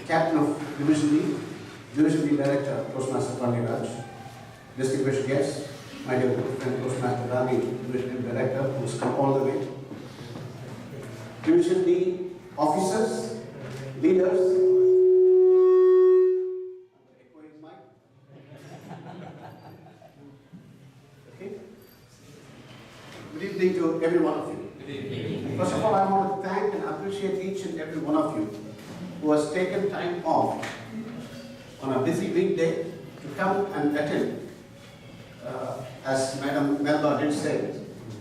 Captain of Division D Director, Postmaster Peri, distinguished guests, my dear good friend Postmaster Rani, Division D Director, who's come all the way, Division D officers, leaders, okay. Good evening to every one of you. Good evening. First of all, I want to thank and appreciate each and every one of you who has taken time off on a busy weekday to come and attend, as Madam Melba did say,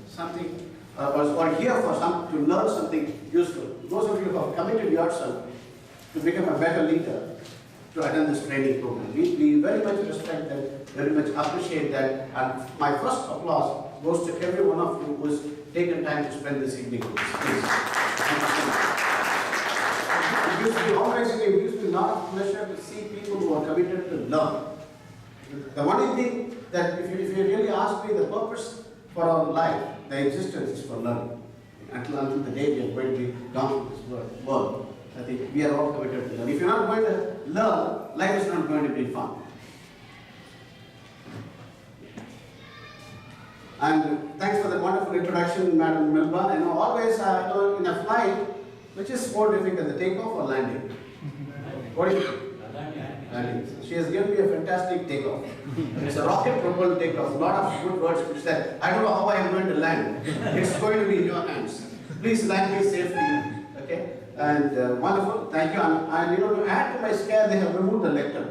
something, or here for to learn something useful. Those of you who have committed yourself to become a better leader, to attend this training program. We very much respect that, very much appreciate that, and my first applause goes to every one of you who has taken time to spend this evening with us. Please. Thank you so much. It gives me a lot of pleasure to see people who are committed to learn. The only thing that if you really ask me, the purpose for our life, the existence is for learning. Until the day we are going to be gone from this world, I think we are all committed to learn. If you're not going to learn, life is not going to be fun. And thanks for the wonderful introduction, Madam Melba. I know always in a flight, which is more difficult, the takeoff or landing? What do you think? Landing. She has given me a fantastic takeoff. It's a rocket propelled takeoff. A lot of good words which said, I don't know how I am going to land. It's going to be in your hands. Please land me safely. Okay? And wonderful, thank you. And to add to my scare, they have removed the lectern.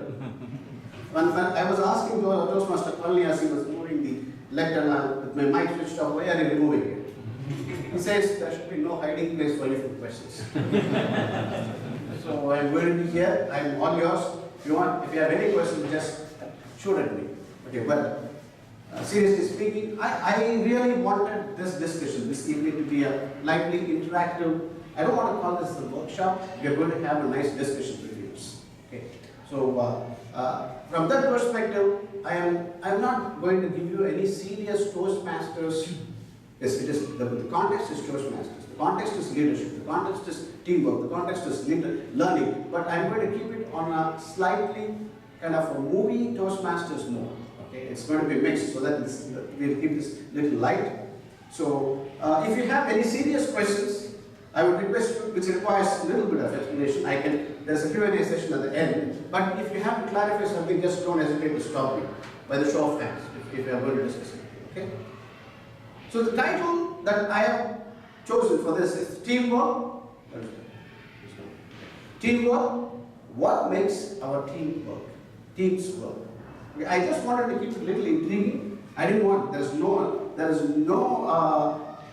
When I was asking Toastmaster Peri as he was moving the lectern with my mic switched off, why are you removing it? He says there should be no hiding place for you for questions. So I'm going to be here. I'm all yours. If you have any questions, just shoot at me. Okay, well, seriously speaking, I really wanted this discussion this evening to be a lively, interactive. I don't want to call this a workshop. We are going to have a nice discussion with you. Okay. So from that perspective, I am not going to give you any serious Toastmasters. Yes, it is the context is Toastmasters. The context is leadership. The context is teamwork. The context is learning. But I'm going to keep it on a slightly kind of a movie Toastmasters mode. Okay, it's going to be mixed so that we'll keep this little light. So if you have any serious questions, I would request you, which requires a little bit of explanation. There's a Q&A session at the end. But if you have to clarify something, just don't hesitate to stop me by the show of hands if you are going to discuss it. Okay? So the title that I have chosen for this is Teamwork. Teamwork. What makes our team work? Teams work. Okay, I just wanted to keep it a little intriguing. I didn't want. There is no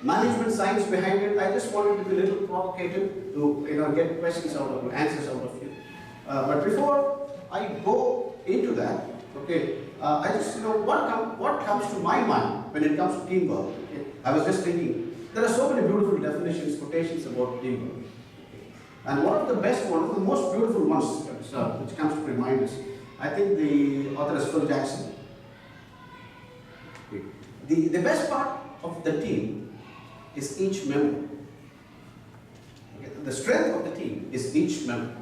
management science behind it. I just wanted to be a little provocative to get questions out of you, answers out of you. But before I go into that, okay, I just what comes to my mind when it comes to teamwork. Okay? I was just thinking there are so many beautiful definitions, quotations about teamwork. Okay? And one of the best ones, the most beautiful ones, which comes to my mind is, I think the author is Phil Jackson. Okay. The best part of the team is each member. Okay. The strength of the team is each member.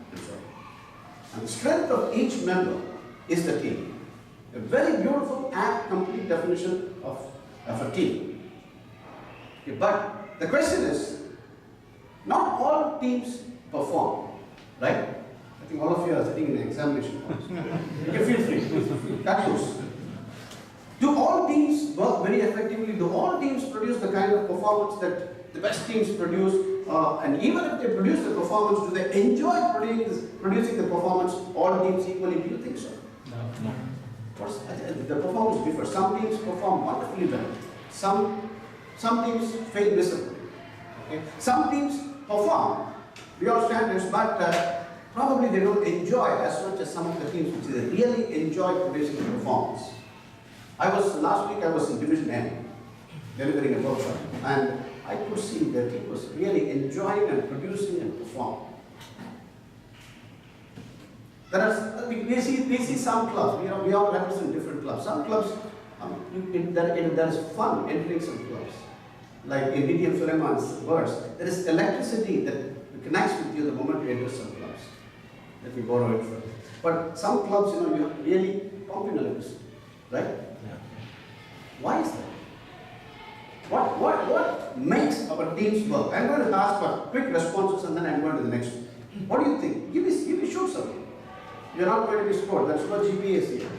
And the strength of each member is the team. A very beautiful and complete definition of a team. Okay. But the question is, not all teams perform, right? I think all of you are sitting in an examination hall. You can feel free. Cut loose. Do all teams work very effectively? Do all teams produce the kind of performance that the best teams produce? And even if they produce the performance, do they enjoy producing the performance, all teams equally? Do you think so? No. The performance differs. Some teams perform wonderfully well. Some teams fail miserably. Okay? Some teams perform beyond standards, but probably they don't enjoy as much as some of the teams which they really enjoy producing the performance. Last week I was in Division N, delivering a workshop, and I could see that it was really enjoying and producing and performing. We see some clubs. We all represent different clubs. Some clubs, there is fun entering some clubs. Like in DTM Suleiman's words, there is electricity that connects with you the moment you enter some clubs. Let me borrow it from. But some clubs, you have really communalists, right? Yeah. Why is that? What makes our teams work? I'm going to ask for quick responses and then I'm going to the next one. What do you think? Give me shoot something. You're not going to be scored. There's no GPAs here.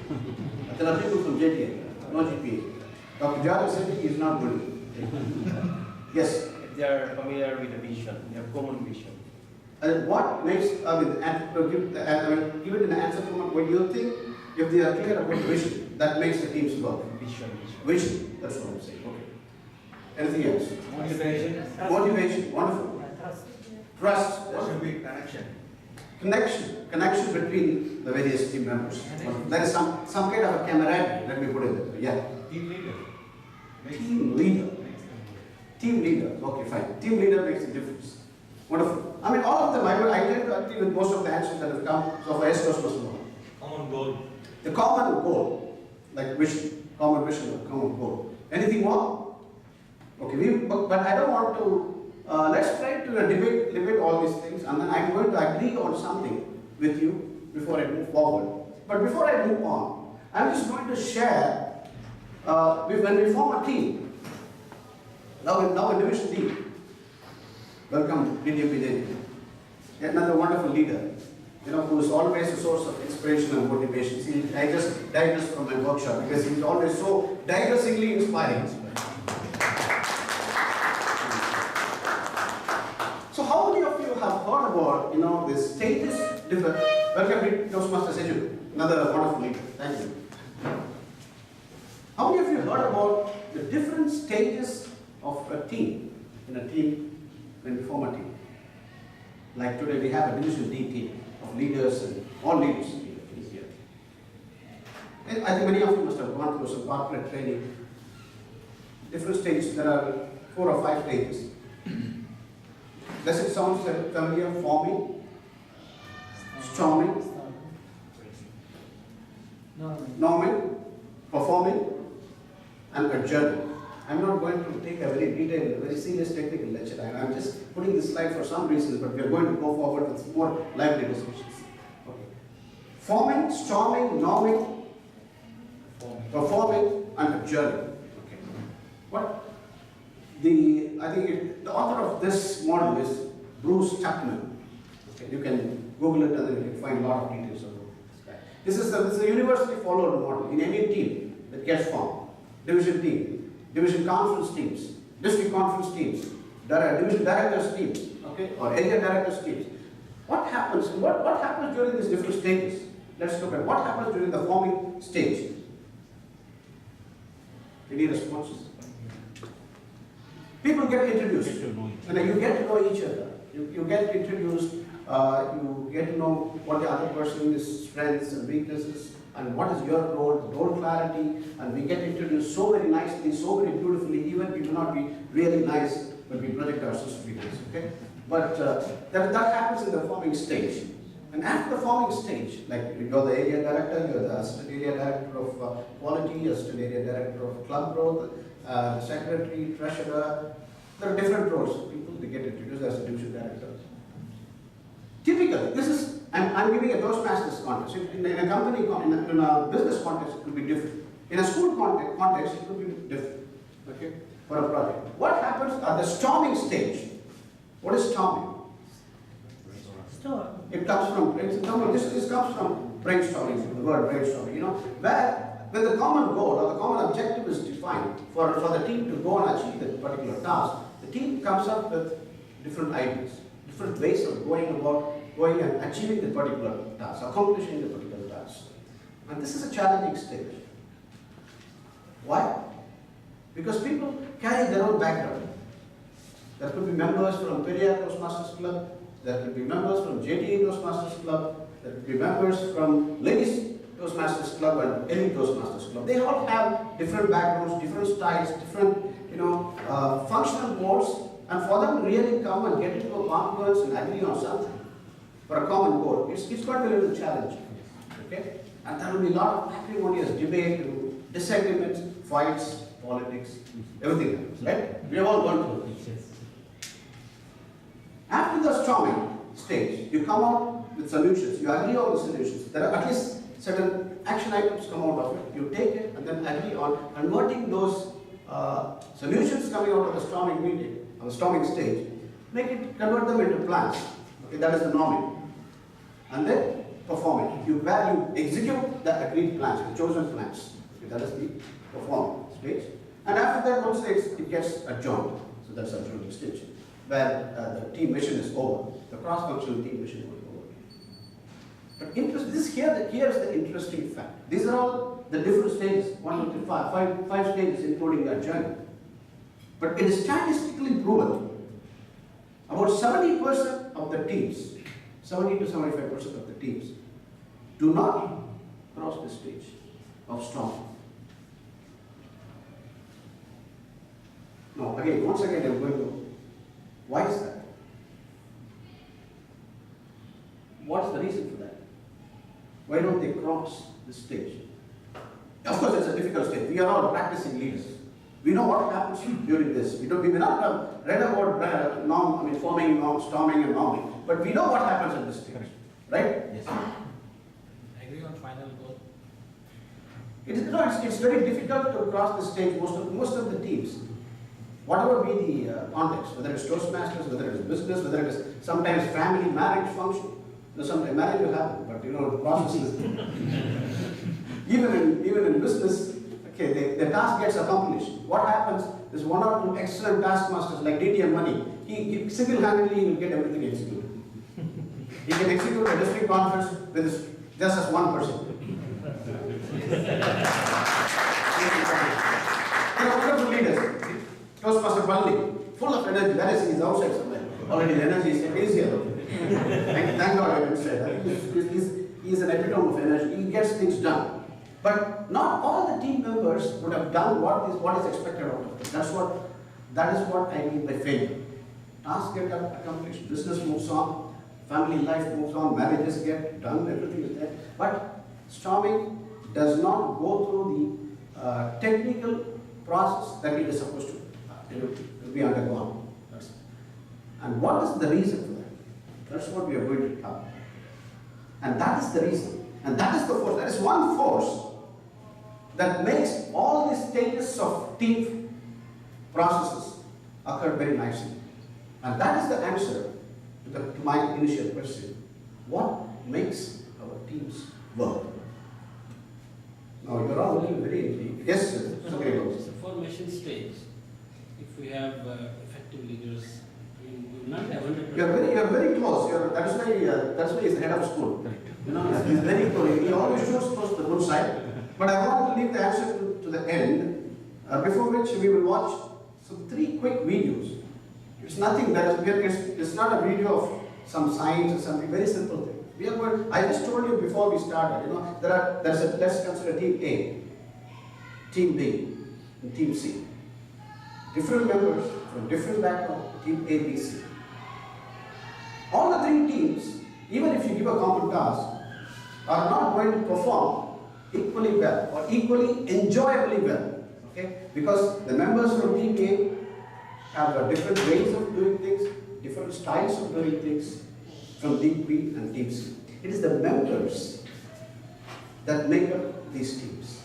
There are people from JTM, no GPA. Dr. Jadhav said he is not good. Yes? If they are familiar with the vision, they have common vision. And what makes, give it an answer from what you think, if they are clear about vision, that makes the teams work. Vision, that's what I'm saying. Okay. Anything else? Motivation. Motivation, wonderful. Trust. What should be connection? Connection between the various team members. There is some kind of a camaraderie, let me put it that way. Yeah. Team leader. Team leader. Team leader, okay, fine. Team leader makes a difference. Wonderful. I mean, all of them, I tend to agree with most of the answers that have come so far. Yes, Common goal. the common goal, like vision, common vision, or common goal. Anything more? Okay, but I don't want to, let's try to debate all these things, and then I'm going to agree on something with you before I move forward. But before I move on, I'm just going to share, when we form a team, now a division team. Welcome, DTM. Yet another wonderful leader, who is always a source of inspiration and motivation. See, I just digress from my workshop because he's always so digressingly inspiring. So how many of you have heard about, the stages differ? Welcome, Toastmaster Seju, another wonderful leader. Thank you. How many of you heard about the different stages of a team, when we form a team? Like today we have a division D team of leaders and all leaders here. And I think many of you must have gone through some corporate training. Different stages, there are 4 or 5 stages. Does it sound familiar? Forming, storming, norming, performing, and adjourning. I'm not going to take a very detailed, very serious technical lecture. I'm just putting this slide for some reasons, but we are going to go forward with more lively discussions. Okay. Forming, storming, norming, performing, and adjourning. Okay. I think the author of this model is Bruce Chapman. Okay. You can Google it and then you can find a lot of details about this. This is a universally followed model in any team that gets formed. Division team, division conference teams, district conference teams, division directors teams, okay, or area directors teams. What happens? What happens during these different stages? Let's look at what happens during the forming stage. Any responses? People get introduced, and you get to know each other. You get introduced. You get to know what the other person's strengths and weaknesses, and what is your role clarity, and we get introduced so very nicely, so very beautifully. Even we may not be really nice, but we project ourselves to be nice. Okay, but that happens in the forming stage. And after the forming stage, like you're the area director, you're the assistant area director of quality, assistant area director of club growth, secretary, treasurer. There are different roles. People they get introduced as a division director. Typically, this is I'm giving a Toastmasters context. In a company, in a business context, it could be different. In a school context, it could be different. Okay, for a project. What happens at the storming stage? What is storming? It comes from this comes from brainstorming, the word brainstorming. Where when the common goal or the common objective is defined for the team to go and achieve that particular task, the team comes up with different ideas, different ways of going and achieving the particular task, accomplishing the particular task. And this is a challenging stage. Why? Because people carry their own background. There could be members from Peri Toastmasters Club. There will be members from JTM Toastmasters Club. There will be members from Ladies Toastmasters Club and Elite Toastmasters Club. They all have different backgrounds, different styles, different functional modes. And for them to really come and get into a conference and agree on something for a common goal, it's going to be a little challenging. Okay? And there will be a lot of acrimonious debate, disagreements, fights, politics, everything else. Right? We have all gone through this. After the stage, you come out with solutions, you agree on the solutions. There are at least certain action items come out of it. You take it and then agree on converting those solutions coming out of the storming meeting, or the storming stage, convert them into plans. Okay, that is the norming. And then perform it. You execute the agreed plans, the chosen plans. Okay, that is the perform stage. And after that, one stage, it gets adjourned. So that's adjourning stage, where the team mission is over. The cross-functional team mission will be over. But here's the interesting fact. These are all the different stages, 1 to 5, five stages, including the adjournment. But it is statistically proven about 70% of the teams, 70 to 75% of the teams, do not cross the stage of storm. Now, once again, I'm going to, why is that? What's the reason for that? Why don't they cross the stage? Of course, it's a difficult stage. We are all practicing leaders. We know what happens during this. We may not have read about forming, storming, and norming, but we know what happens at this stage, right? Yes. I agree on final goal. It's very difficult to cross the stage. Most of the teams, whatever be the context, whether it's Toastmasters, whether it's business, whether it is sometimes family, marriage function. Sometimes marriage will happen, but the process is even in business. Okay, the task gets accomplished. What happens is one or two excellent taskmasters like DTM money. He single-handedly will get everything executed. He can execute a district conference with just as one person. Wonderful leaders. Toastmaster Balli, full of energy. That is, he's outside somewhere. Already the energy is easier. Thank God I didn't say that. He's an epitome of energy. He gets things done. But not all the team members would have done what is expected of them. That is what I mean by failure. Tasks get accomplished, business moves on, family life moves on, marriages get done, everything is there. But storming does not go through the technical process that it is supposed to be undergone. And what is the reason for that? That's what we are going to cover. And that is the reason. And that is the force. That is one force that makes all the stages of team processes occur very nicely. And that is the answer to my initial question. What makes our teams work? Now you're all looking very intrigued. Yes, sir. It's a formation stage. If we have effective leaders, we will not have 100%. You're very close. That's why he's the head of school. He's very close. He always shoots close to the good side. But I want to leave the answer to the end, before which we will watch some 3 quick videos. It's nothing it's not a video of some science or something, very simple thing. I just told you before we started, let's consider team A, team B, and team C. Different members from different background, team A, B, C. All the 3 teams, even if you give a common task, are not going to perform equally well or equally enjoyably well. Okay? Because the members from team A have different ways of doing things, different styles of doing things from team B and team C. It is the members that make up these teams.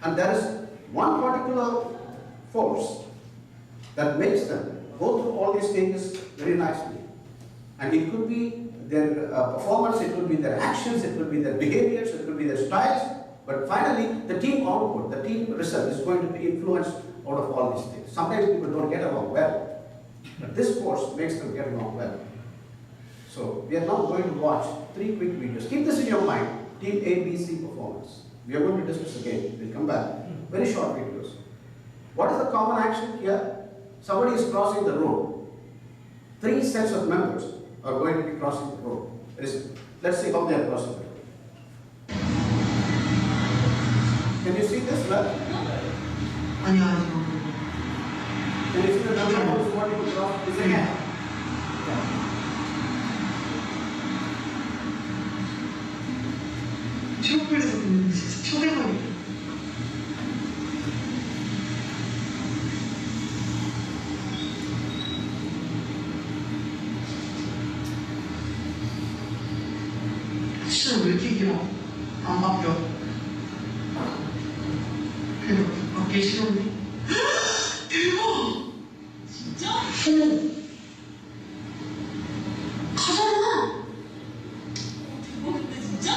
And there is one particular force that makes them go through all these stages very nicely. And it could be their performance, it could be their actions, it could be their behaviors, it could be their styles. But finally, the team output, the team result is going to be influenced out of all these things. Sometimes people don't get along well, but this force makes them get along well. So we are now going to watch 3 quick videos. Keep this in your mind, team A, B, C performance. We are going to discuss again. We'll come back. Very short videos. What is the common action here? Somebody is crossing the road. 3 sets of members are going to be crossing the road. Let's see how they are crossing the road. Can you see this well? Can you see the number who is wanting to cross this again? 是왜 이렇게 길어? 안 바뀌어. 그래도 바뀌기 싫은데. 대박! 진짜? 가잖아! 대박인데 진짜?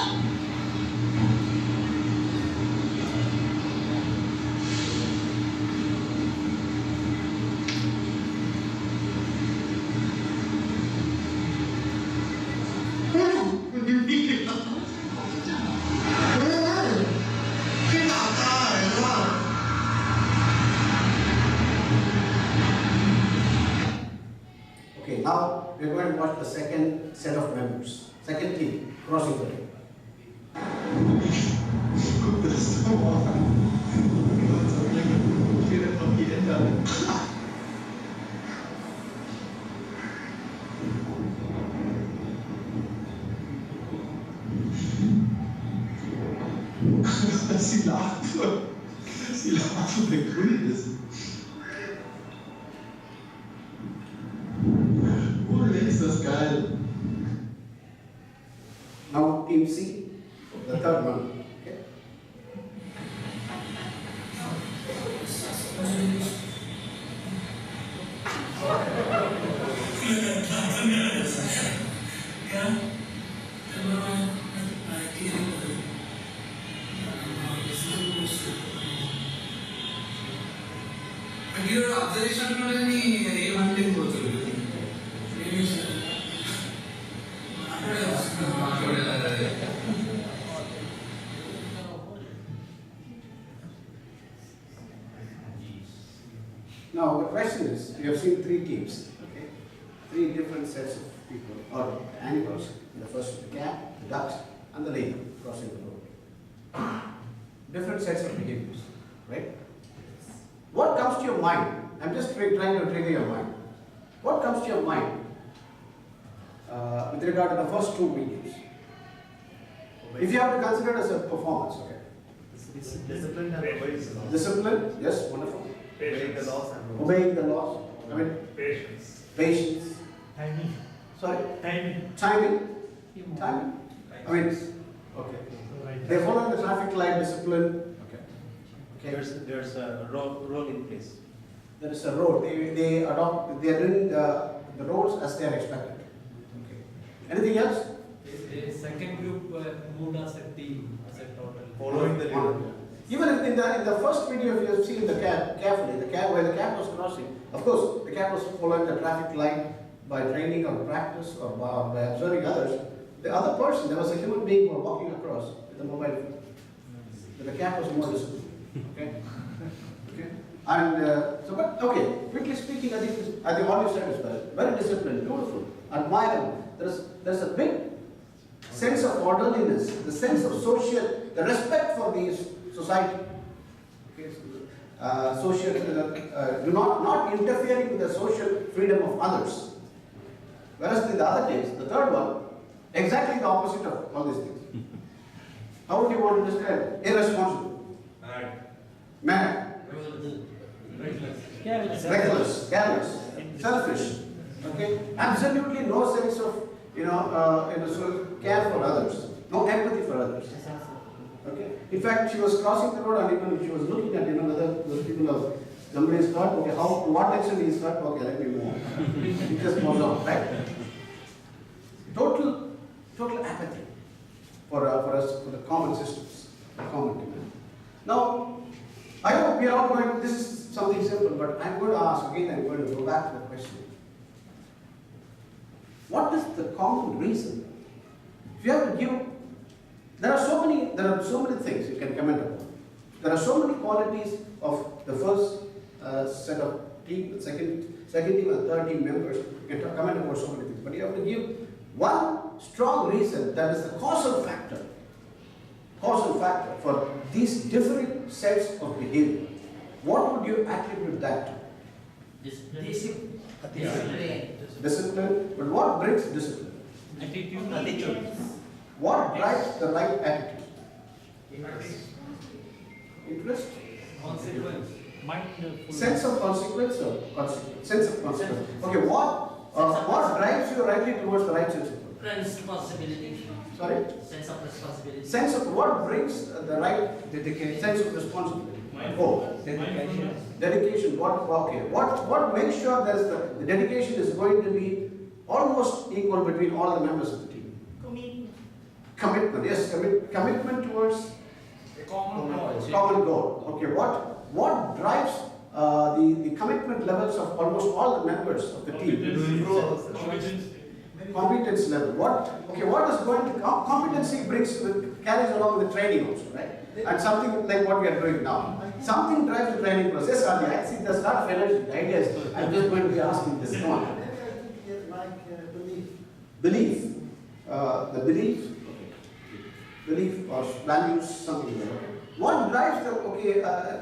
Okay, now we're going to watch the second set of members, second team, crossing the ring. Sie lacht, der grün ist. Oh, ist das geil. Now team C, the third one. Okay. Now the question is, you have seen three teams, okay? Three different sets of people, or animals. The first, the cat, the ducks, and the lady crossing the road. Different sets of behaviors, right? What comes to your mind? I'm just trying to trigger your mind. What comes to your mind with regard to the first two videos? If you have to consider it as a performance, okay? Discipline and obedience. Discipline, yes, wonderful. Obeying the laws and rules. Obeying the laws, I mean, Patience. patience, Timing. sorry, Timing. timing, timing. I mean, okay. They follow the traffic light discipline. Okay. There's a role in place. There is a road. They adopt. They are doing the roads as they are expected. Okay. Anything else? The second group moved as a team, as a total. Following the leader. Even in the first video, if you have seen the cat carefully, the cat where the cat was crossing, of course, the cat was following the traffic light by training or practice or by observing others. The other person, there was a human being who was walking across with a mobile phone. But the cat was more disciplined. Okay. Okay. And but okay. Quickly speaking, I think all you said is well. Very disciplined, beautiful, admirable. There's a big sense of orderliness, the sense of social, the respect for the society. Okay. Social, do not interfering with the social freedom of others. Whereas in the other case, the third one, exactly the opposite of all these things. How would you want to describe it? Irresponsible, mad, reckless, careless, selfish. Okay, absolutely no sense of care for others, no empathy for others. Okay, in fact, she was crossing the road and even she was looking at whether those people of somebody is hurt. Okay, to what extent he is hurt? Okay, let me move on. It just goes on, right? Total apathy for us, for the common systems, the common demand. Now, I hope we are all going. This is something simple, but I'm going to ask again. I'm going to go back to the question. What is the common reason? If you have to give, there are so many things you can comment upon. There are so many qualities of the first set of team, the second team, and third team members. You can comment about so many things, but you have to give one strong reason that is the causal factor for these different sets of behavior. What would you attribute that to? Discipline. Discipline. But what brings discipline? Attitude. What drives the right attitude? Interest? Consequence. Mindful. Sense of consequence or consequence? Sense of consequence. Okay, what drives you rightly towards the right sense of consequence? Responsibility. Sorry? Sense of responsibility. Sense of what brings the right Dedication. sense of responsibility. Mindfulness. Dedication. Dedication, what makes sure that the dedication is going to be almost equal between all the members of the team? Commitment, yes, commitment towards A common goal. common goal. Okay, what drives the commitment levels of almost all the members of the team? Competence level. What is going to competency carries along with training also, right? And something like what we are doing now. Something drives the training process. I see there's a lot of energy, ideas. I'm just going to be asking this. Come on. Belief. Belief or values, something like that. What drives the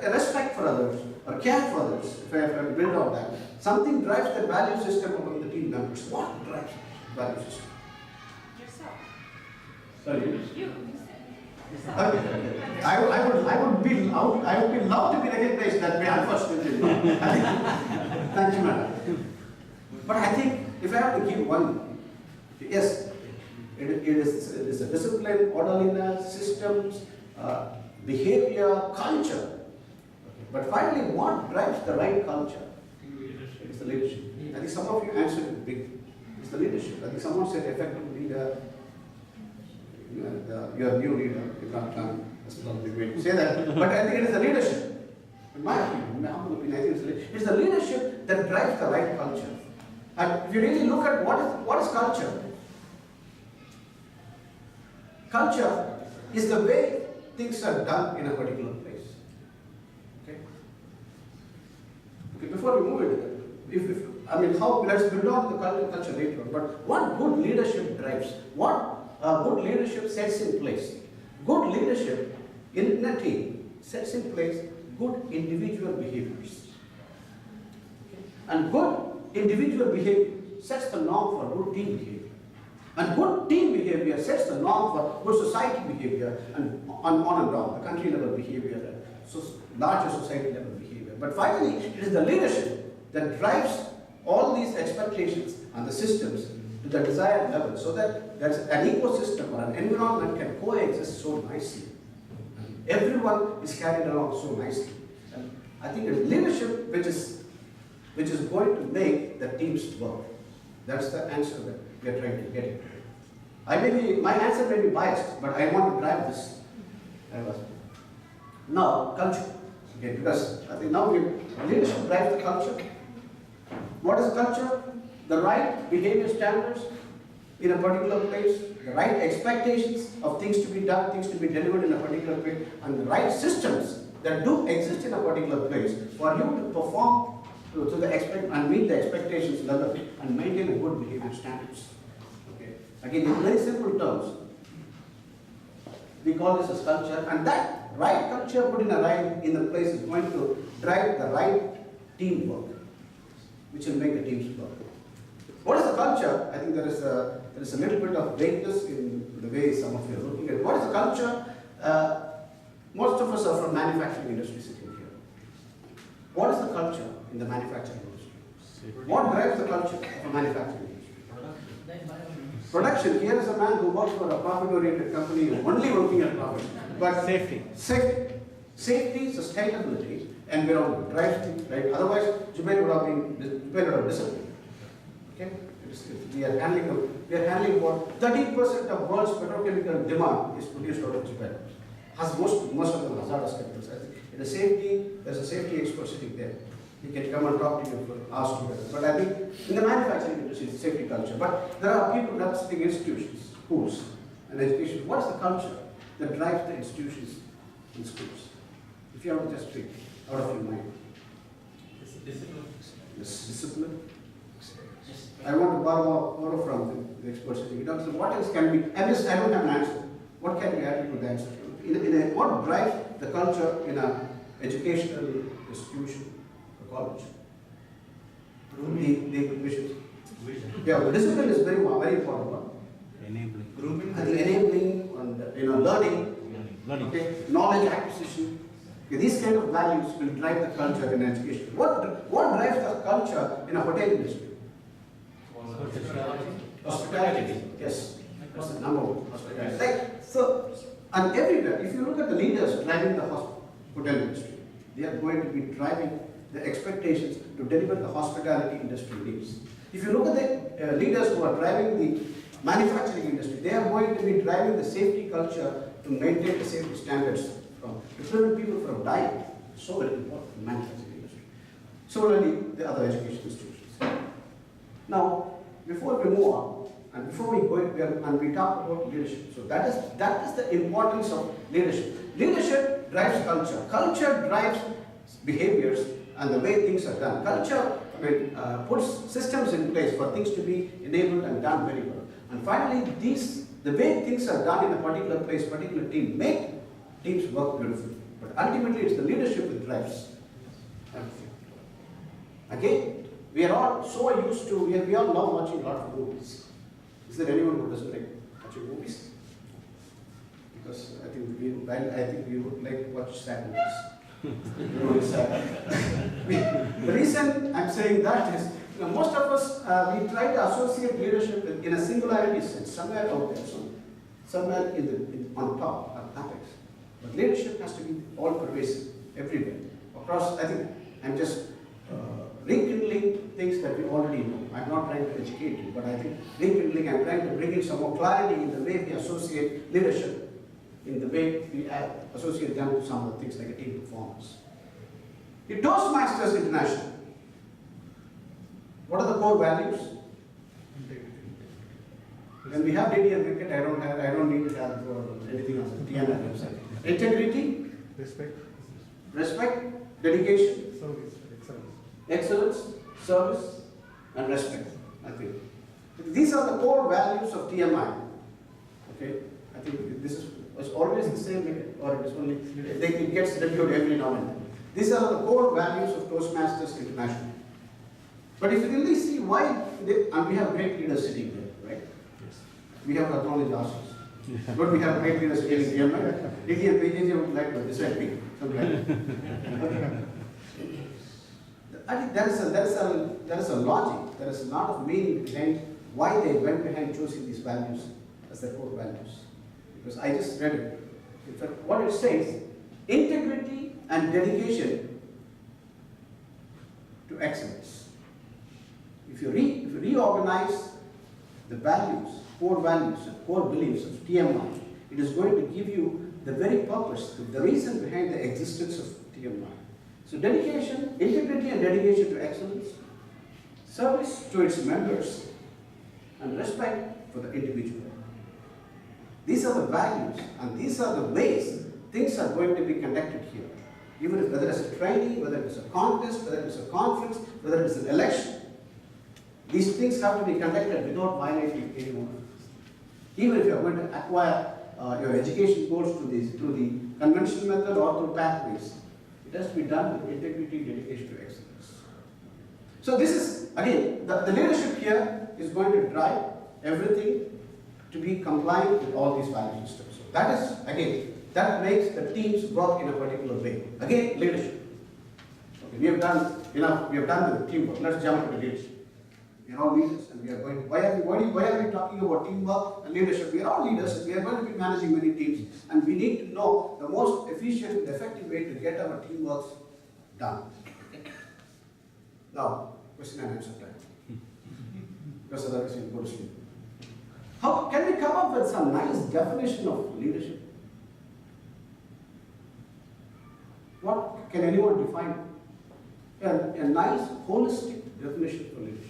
a respect for others or care for others? If I build on that, something drives the value system among the team members. What drives the value system? Yourself. Sorry. You. I would be loved to be recognized that way. Unfortunately, thank you, madam. But I think if I have to give one, yes, it is a discipline, orderliness, systems, behavior, culture. But finally, what drives the right culture? It's the leadership. I think some of you answered it big. It's the leadership. I think someone said effective leader. You're a new leader. You can't come. That's probably way to say that. But I think it is the leadership. In my opinion, in my humble opinion, I think it's the leadership that drives the right culture. And if you really look at what is culture, culture is the way things are done in a particular place. Okay. Before we move into that, let's build on the culture later on. But what good leadership drives? What good leadership sets in place? Good leadership in a team sets in place good individual behaviors. And good individual behavior sets the norm for good team behavior. And good team behavior sets the norm for good society behavior and on and down, the country level behavior and larger society level behavior. But finally, it is the leadership that drives all these expectations and the systems to the desired level so that there's an ecosystem or an environment can coexist so nicely. And everyone is carried along so nicely. And I think it's leadership which is going to make the teams work. That's the answer that we are trying to get. My answer may be biased, but I want to drive this. Now, culture. Okay, because I think now leadership drives the culture. What is culture? The right behavior standards in a particular place, the right expectations of things to be done, things to be delivered in a particular place, and the right systems that do exist in a particular place for you to perform to the and meet the expectations level and maintain a good behavior standards. Okay. Again, in very simple terms, we call this as culture, and that right culture put in the place is going to drive the right teamwork, which will make the teams work. What is the culture? I think there is a little bit of vagueness in the way some of you are looking at it. What is the culture? Most of us are from manufacturing industry sitting here. What is the culture in the manufacturing industry? What drives the culture of a manufacturing industry? Production. Here is a man who works for a profit-oriented company who is only working at profit. But Safety. Safety, sustainability, environment drives things, right? Otherwise, Jubail would have disappeared. Okay? We are handling what 30% of world's petrochemical demand is produced out of Jubail. Has most of them hazardous chemicals. I think in the safety, there's a safety expert sitting there. He can come and talk to you for hours together. But I think in the manufacturing industry, it's safety culture. But there are people that sitting institutions, schools, and education. What is the culture that drives the institutions in schools? If you have to just pick out of your mind. Discipline. Yes, discipline. I want to borrow from the experts sitting. What else can be? I don't have an answer. What can be added to the answer? What drives the culture in an educational institution, a college? The vision. Yeah, the discipline is very important one. Enabling. Grouping. And the enabling and learning. Okay, knowledge acquisition. Okay, these kind of values will drive the culture in education. What drives the culture in a hotel industry? Hospitality. Yes. That's the number one. Hospitality. So, and everywhere, if you look at the leaders driving the hotel industry, they are going to be driving the expectations to deliver the hospitality industry needs. If you look at the leaders who are driving the manufacturing industry, they are going to be driving the safety culture to maintain the safety standards to prevent people from dying. So very important in the manufacturing industry. Similarly, the other education institutions. Now, before we move on, and before we go and we talk about leadership, so that is the importance of leadership. Leadership drives culture. Culture drives behaviors and the way things are done. Culture puts systems in place for things to be enabled and done very well. And finally, the way things are done in a particular place, particular team, make teams work beautifully. But ultimately, it's the leadership that drives everything. Again, we are all so used to, we all love watching a lot of movies. Is there anyone who doesn't like watching movies? Because I think we would like to watch sad movies. The reason I'm saying that is, most of us, we try to associate leadership in a singularity sense, somewhere out there, somewhere on top, at apex. But leadership has to be all pervasive, everywhere. Across, I think, I'm just rekindling things that we already know. I'm not trying to educate you, but I think rekindling, I'm trying to bring in some more clarity in the way we associate leadership, in the way we associate them with some of the things like a team performance. The Toastmasters International. What are the core values? When we have DTM cricket, I don't need to have anything on the TMI website. Integrity, respect, dedication, excellence, service, and respect. I think these are the core values of TMI. Okay, I think this was always the same, or it is only it gets reviewed every now and then. These are the core values of Toastmasters International. But if you really see why, and we have great leaders sitting there, right? Yes. We have to acknowledge ourselves. But we have great leaders sitting here. DTM PJJ would like to disagree. I think there is a logic, there is a lot of meaning behind why they went behind choosing these values as their core values. Because I just read it. In fact, what it says, integrity and dedication to excellence. If you reorganize the values, core values and core beliefs of TMI, it is going to give you the very purpose, the reason behind the existence of TMI. So dedication, integrity and dedication to excellence, service to its members, and respect for the individual. These are the values and these are the ways things are going to be conducted here. Even if, whether it's a training, whether it's a contest, whether it's a conference, whether it's an election, these things have to be conducted without violating any one of these. Even if you are going to acquire your education goals through the conventional method or through pathways, it has to be done with integrity, dedication to excellence. So this is, again, the leadership here is going to drive everything to be compliant with all these value systems. So that is, again, that makes the teams work in a particular way. Again, leadership. Okay, we have done enough, we have done the teamwork. Let's jump into leadership. We are all leaders and we are going, why are we talking about teamwork and leadership? We are all leaders and we are going to be managing many teams. And we need to know the most efficient and effective way to get our teamwork done. Now, question and answer time. Because otherwise we'll go to sleep. How can we come up with some nice definition of leadership? What can anyone define? A nice, holistic definition for leadership.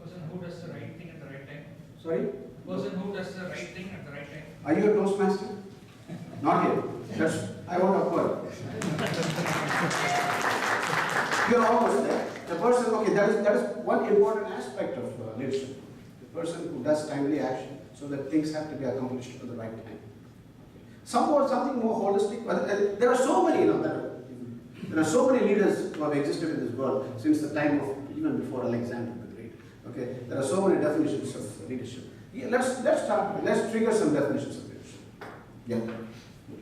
Person who does the right thing at the right time. Sorry? Person who does the right thing at the right time. Are you a Toastmaster? Not yet. That's, I won't applaud. You're almost there. The person, okay, that is one important aspect of leadership. The person who does timely action so that things have to be accomplished at the right time. Something more holistic. There are so many, there are so many leaders who have existed in this world since the time of, even before Alexander the Great. Okay, there are so many definitions of leadership. Yeah, let's start. Let's trigger some definitions of leadership. Yeah.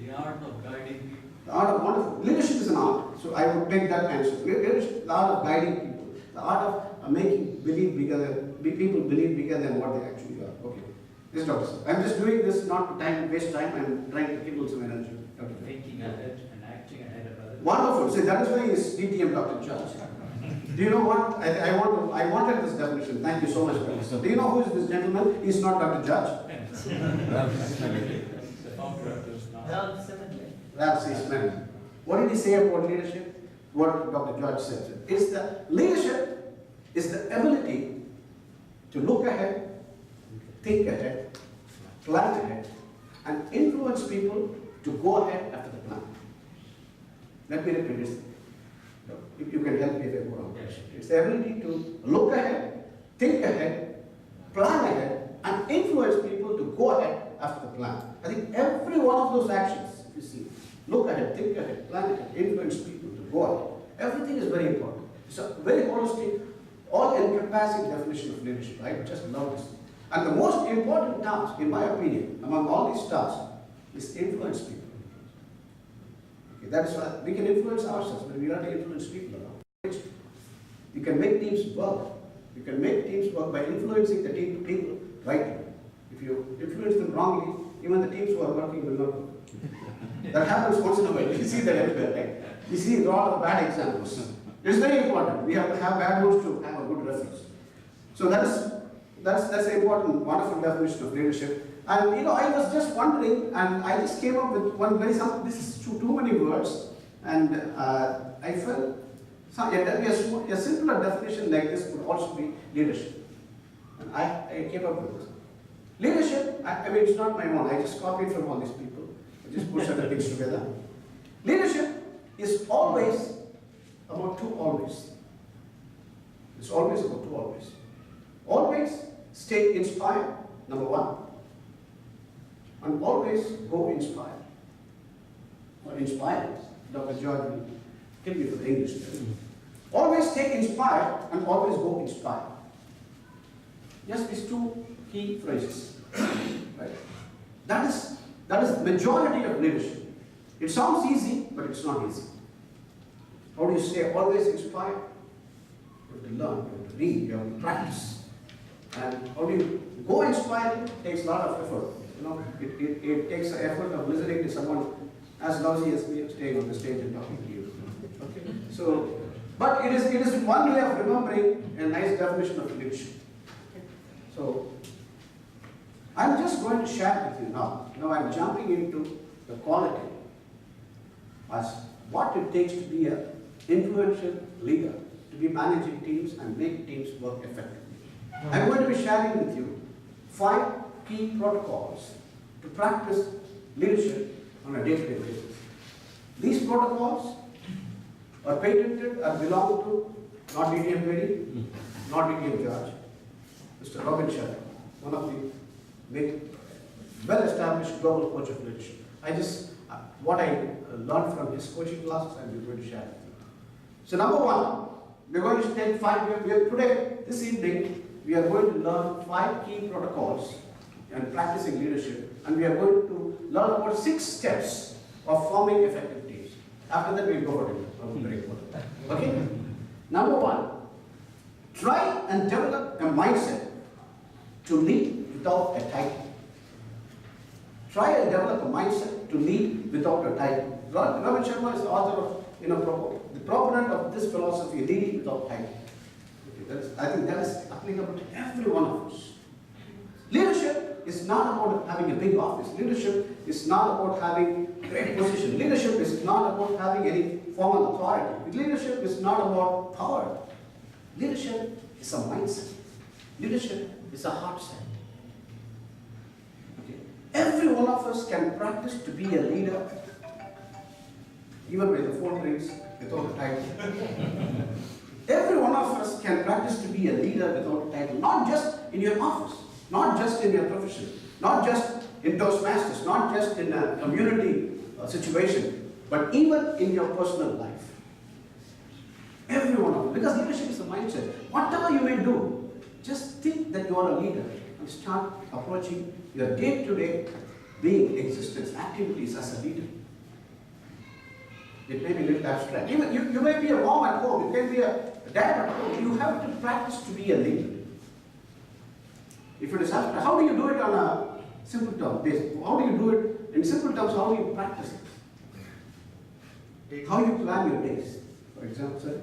The art of guiding people. The art of wonderful. Leadership is an art. So I would take that answer. Leadership, the art of guiding people. The art of making people believe bigger than what they actually are. Okay. Yes, Doctor. I'm just doing this not to waste time. I'm trying to kindle some energy. Dr. Thinking ahead and acting ahead of others. Wonderful. See, that is why he's DTM, Dr. Judge. Do you know what? I wanted this definition. Thank you so much, Professor. Do you know who is this gentleman? He's not Dr. Judge. The founder of this now. Ralph C. Smith. What did he say about leadership? What Dr. Judge said. It's the leadership is the ability to look ahead, think ahead, plan ahead, and influence people to go ahead after the plan. Let me repeat this. If you can help me if I go wrong. Yes. It's the ability to look ahead, think ahead, plan ahead, and influence people to go ahead after the plan. I think every one of those actions, you see, look ahead, think ahead, plan ahead, influence people to go ahead. Everything is very important. It's a very holistic, all-encompassing definition of leadership. I just love this. And the most important task, in my opinion, among all these tasks, is influence people. Okay, that's why we can influence ourselves, but we have to influence people around. You can make teams work. You can make teams work by influencing the people rightly. If you influence them wrongly, even the teams who are working will not work. That happens once in a while. You see that everywhere, right? You see a lot of bad examples. It's very important. We have to have bad ones to have a good reference. So that's an important, wonderful definition of leadership. And you know, I was just wondering, and I just came up with one very simple. This is too many words, and I felt a simpler definition like this would also be leadership. And I came up with this. Leadership, I mean, it's not my own. I just copied from all these people. I just put certain things together. Leadership is always about two always. It's always about two always. Always stay inspired, number one. And always go inspired. Or inspired. Dr. George will kill me for the English there. Always stay inspired and always go inspired. Just these two key phrases. Right? That is the majority of leadership. It sounds easy, but it's not easy. How do you stay always inspired? You have to learn, you have to read, you have to practice. And how do you go inspired? It takes a lot of effort. You know, it takes the effort of listening to someone as lousy as me staying on the stage and talking to you. Okay? So, but it is one way of remembering a nice definition of leadership. Okay? So, I'm just going to share with you now. Now I'm jumping into the quality as what it takes to be an influential leader, to be managing teams and make teams work effectively. I'm going to be sharing with you 5 key protocols to practice leadership on a day-to-day basis. These protocols are patented and belong to not DTM Peri, not DTM George, Mr. Robin Sharma, one of the well-established global coach of leadership. What I learned from his coaching classes, I'm going to share with you. So number 1, we're going to take 5, today, this evening, we are going to learn 5 key protocols and practicing leadership, and we are going to learn about 6 steps of forming effective teams. After that, we'll go for it. Very important. Okay? Number 1, try and develop a mindset to lead without a title. Try and develop a mindset to lead without a title. Robin Sharma is the author of, the proponent of this philosophy, leading without title. Okay, I think that is applicable to every one of us. Leadership is not about having a big office. Leadership is not about having a great position. Leadership is not about having any formal authority. Leadership is not about power. Leadership is a mindset. Leadership is a heart set. Okay. Every one of us can practice to be a leader, even when the phone rings without a title. Every one of us can practice to be a leader without a title, not just in your office, not just in your profession, not just in Toastmasters, not just in a community situation, but even in your personal life. Every one of us, because leadership is a mindset. Whatever you may do, just think that you are a leader and start approaching your day-to-day being existence, activities as a leader. It may be a little abstract. Even you may be a mom at home, you can be a dad at home. You have to practice to be a leader. If it is abstract, how do you do it on a simple term basis? How do you do it in simple terms? How do you practice it? How you plan your days, for example, sir?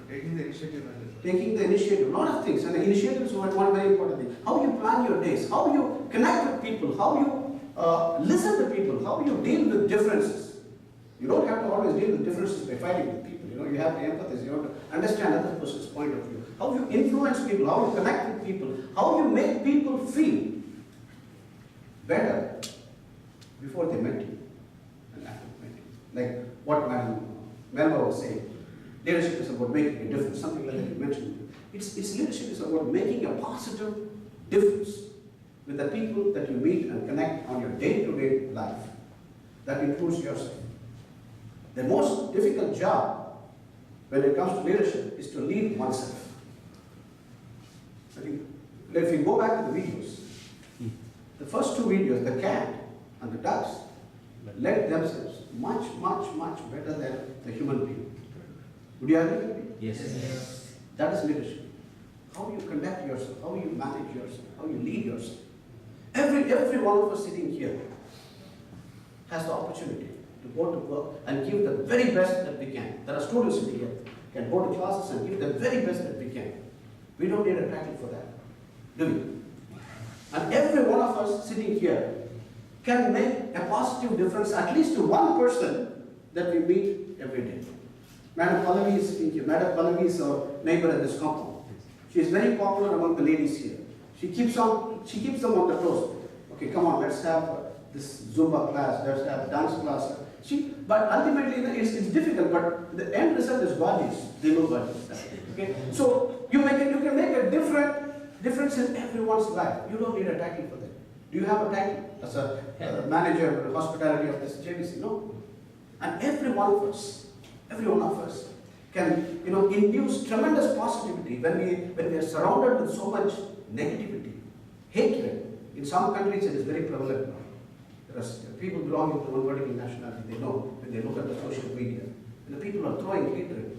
Taking the initiative and Taking the initiative, a lot of things, and the initiative is one very important thing. How you plan your days, how you connect with people, how you listen to people, how you deal with differences. You don't have to always deal with differences by fighting with people. You know, you have to empathize, you have to understand other person's point of view. How you influence people, how you connect with people, how you make people feel better before they met you and after they met you. Like what Madam Melba was saying. Leadership is about making a difference, something like that you mentioned. It's leadership is about making a positive difference with the people that you meet and connect on your day-to-day life. That includes yourself. The most difficult job when it comes to leadership is to lead oneself. I think, if you go back to the videos, the first two videos, the cat and the ducks, led themselves much, much, much better than the human being. Would you agree with me? Yes. That is leadership. How you conduct yourself, how you manage yourself, how you lead yourself. Every one of us sitting here has the opportunity to go to work and give the very best that we can. There are students sitting here can go to classes and give the very best that we can. We don't need a title for that, do we? And every one of us sitting here can make a positive difference at least to one person that we meet every day. Madam Pallavi is sitting here. Madam Pallavi is our neighbor at this compound. She is very popular among the ladies here. She keeps them on the toes. Okay, come on, let's have this Zumba class, let's have dance class. But ultimately it's difficult, but the end result is gorgeous. They know gorgeous. Okay? So you can make a difference in everyone's life. You don't need a title for that. Do you have a title as a manager of hospitality of this JBC? No. And every one of us can, induce tremendous positivity when we are surrounded with so much negativity, hatred. In some countries it is very prevalent now. There are people belonging to one particular nationality, they know when they look at the social media. And the people are throwing hatred.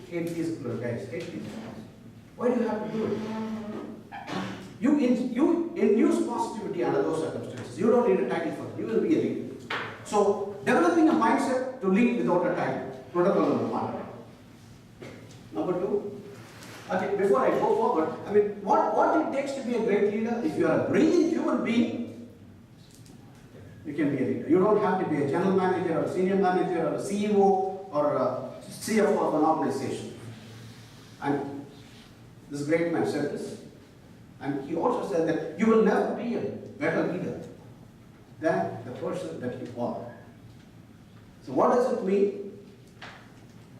Hate these guys, hate these guys. Why do you have to do it? You induce positivity under those circumstances. You don't need a title for it. You will be a leader. So, developing a mindset to lead without a title. Protocol number one. Number two. Okay, before I go forward, what it takes to be a great leader? If you are a breathing human being, you can be a leader. You don't have to be a general manager or a senior manager or a CEO or a CFO of an organization. And this great man said this. And he also said that you will never be a better leader than the person that you are. So what does it mean?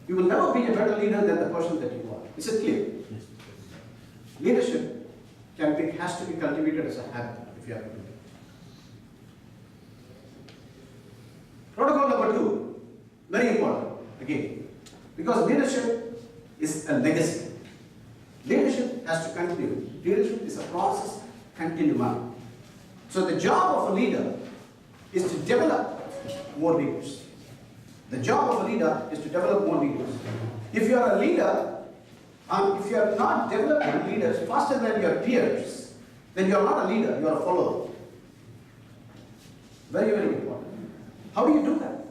You will never be a better leader than the person that you are. Is it clear? Yes. Leadership has to be cultivated as a habit if you have to do it. Protocol number two, very important again, because leadership is a legacy. Leadership has to continue. Leadership is a process continuum. So the job of a leader is to develop more leaders. The job of a leader is to develop more leaders. If you are a leader, if you are not developing leaders faster than your peers, then you are not a leader, you are a follower. Very, very important. How do you do that?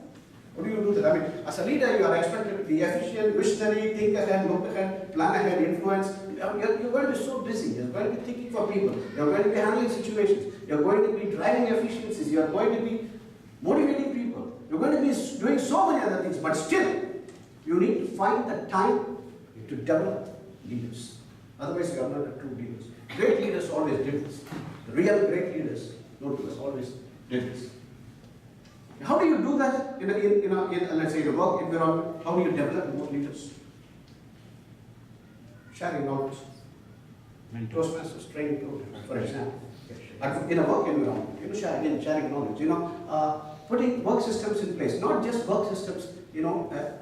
How do you do that? As a leader, you are expected to be efficient, visionary, think ahead, look ahead, plan ahead, influence. You're going to be so busy. You're going to be thinking for people. You're going to be handling situations. You're going to be driving efficiencies. You're going to be motivating people. You're going to be doing so many other things. But still, you need to find the time to develop leaders. Otherwise, you are not a true leaders. Great leaders always did this. The real great leaders, always did this. How do you do that in let's say, a work environment? How do you develop more leaders? Sharing knowledge. Toastmasters training program, for example. In a work environment, sharing knowledge. Putting work systems in place, not just work systems,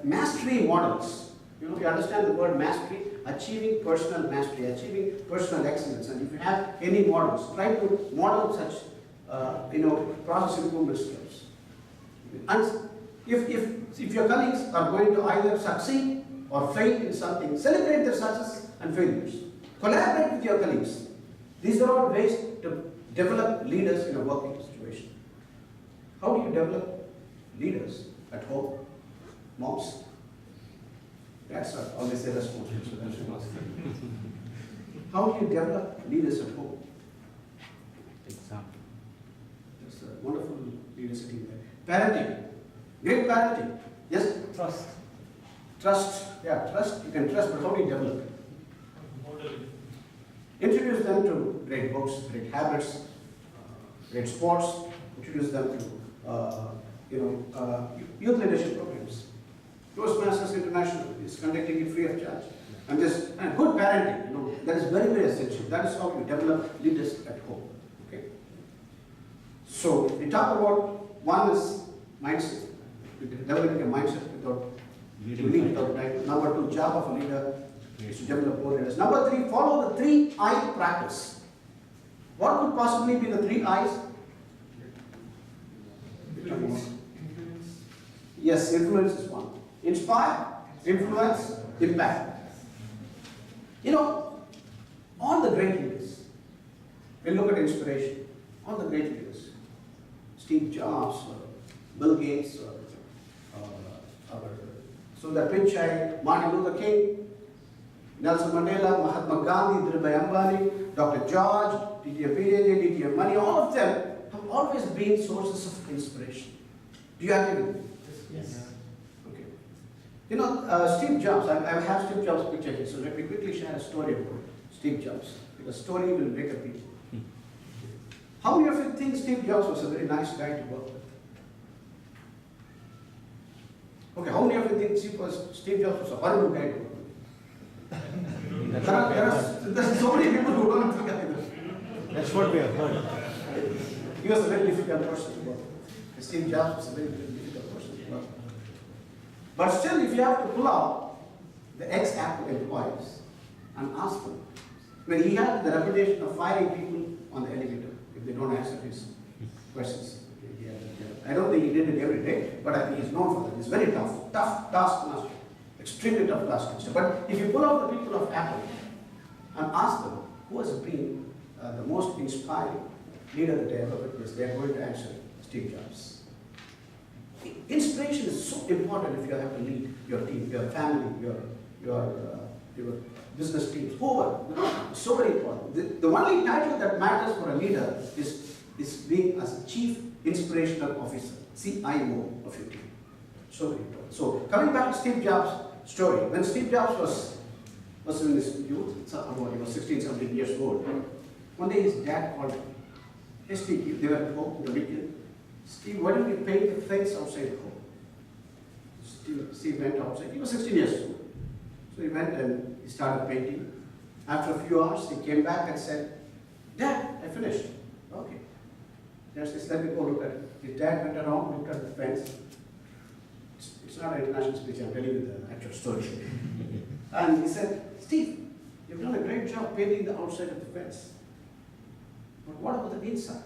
mastery models. You understand the word mastery, achieving personal mastery, achieving personal excellence. And if you have any models, try to model such, process improvement skills. And if your colleagues are going to either succeed or fail in something, celebrate their success and failures. Collaborate with your colleagues. These are all ways to develop leaders in a working situation. How do you develop leaders at home? Moms? That's not always a responsibility. How do you develop leaders at home? Example. There's a wonderful leader sitting there. Parenting. Great parenting. Yes? Trust. Trust. Yeah, trust. You can trust, but how do you develop it? Modeling. Introduce them to great books, great habits, great sports. Introduce them to, youth leadership programs. Toastmasters International is conducting it free of charge. And good parenting, that is very, very essential. That is how you develop leaders at home. Okay. So we talk about one is mindset. Developing a mindset without leading without time. Number 2, job of a leader is to develop more leaders. Number 3, follow the 3I practice. What could possibly be the 3 I's? Influence. Yes, influence is one. Inspire, influence, impact. All the great leaders, we'll look at inspiration. All the great leaders, Steve Jobs, or Bill Gates, or Sundar Pichai, Martin Luther King, Nelson Mandela, Mahatma Gandhi, Jubail Ambani, Dr. George, DTM Peri, DTM Money, all of them have always been sources of inspiration. Do you agree with me? Yes. Okay. Steve Jobs, I have Steve Jobs' picture here, so let me quickly share a story about Steve Jobs, because story will make a people. How many of you think Steve Jobs was a very nice guy to work with? Okay, how many of you think Steve Jobs was a horrible guy to work with? There are so many people who don't think either. That's what we have heard. He was a very difficult person to work with. Steve Jobs was a very, very difficult person to work with. But still, if you have to pull out the ex-Apple employees and ask them, he had the reputation of firing people on the elevator if they don't answer his questions. I don't think he did it every day, but I think he's known for that. He's very tough taskmaster, extremely tough taskmaster. But if you pull out the people of Apple and ask them who has been the most inspiring leader that they ever witnessed, they are going to answer Steve Jobs. Inspiration is so important if you have to lead your team, your family, your business teams, whoever. So very important. The only title that matters for a leader is being as Chief Inspirational Officer, CIO of your team. So very important. So coming back to Steve Jobs' story, when Steve Jobs was in his youth, he was 16, 17 years old. One day his dad called him. Hey Steve, they were at home in the weekend. Steve, why don't you paint the fence outside the home? Steve went outside. He was 16 years old. So he went and he started painting. After a few hours, he came back and said, Dad, I finished. Okay. Dad says, let me go look at it. His dad went around, looked at the fence. It's not an international speech, I'm telling you the actual story. And he said, Steve, you've done a great job painting the outside of the fence. But what about the inside?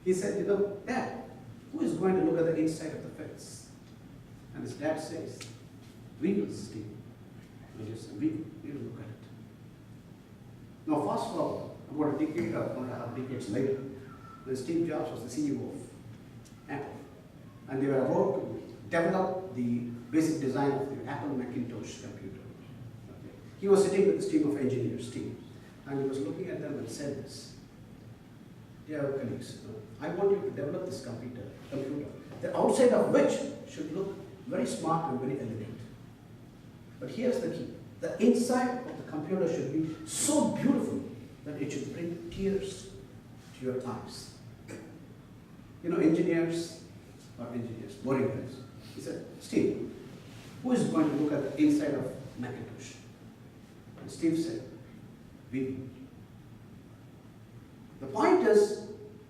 He said, Dad, who is going to look at the inside of the fence? And his dad says, we will, Steve. And he said, we will look at it. Now fast forward, about a decade or 1.5 decades later, when Steve Jobs was the CEO of Apple, and they were about to develop the basic design of the Apple Macintosh computer. Okay. He was sitting with this team of engineers, and he was looking at them and said this. Dear colleagues, I want you to develop this computer, the outside of which should look very smart and very elegant. But here's the key. The inside of the computer should be so beautiful that it should bring tears to your eyes. Engineers are engineers, boring guys. He said, Steve, who is going to look at the inside of Macintosh? And Steve said, we. The point is,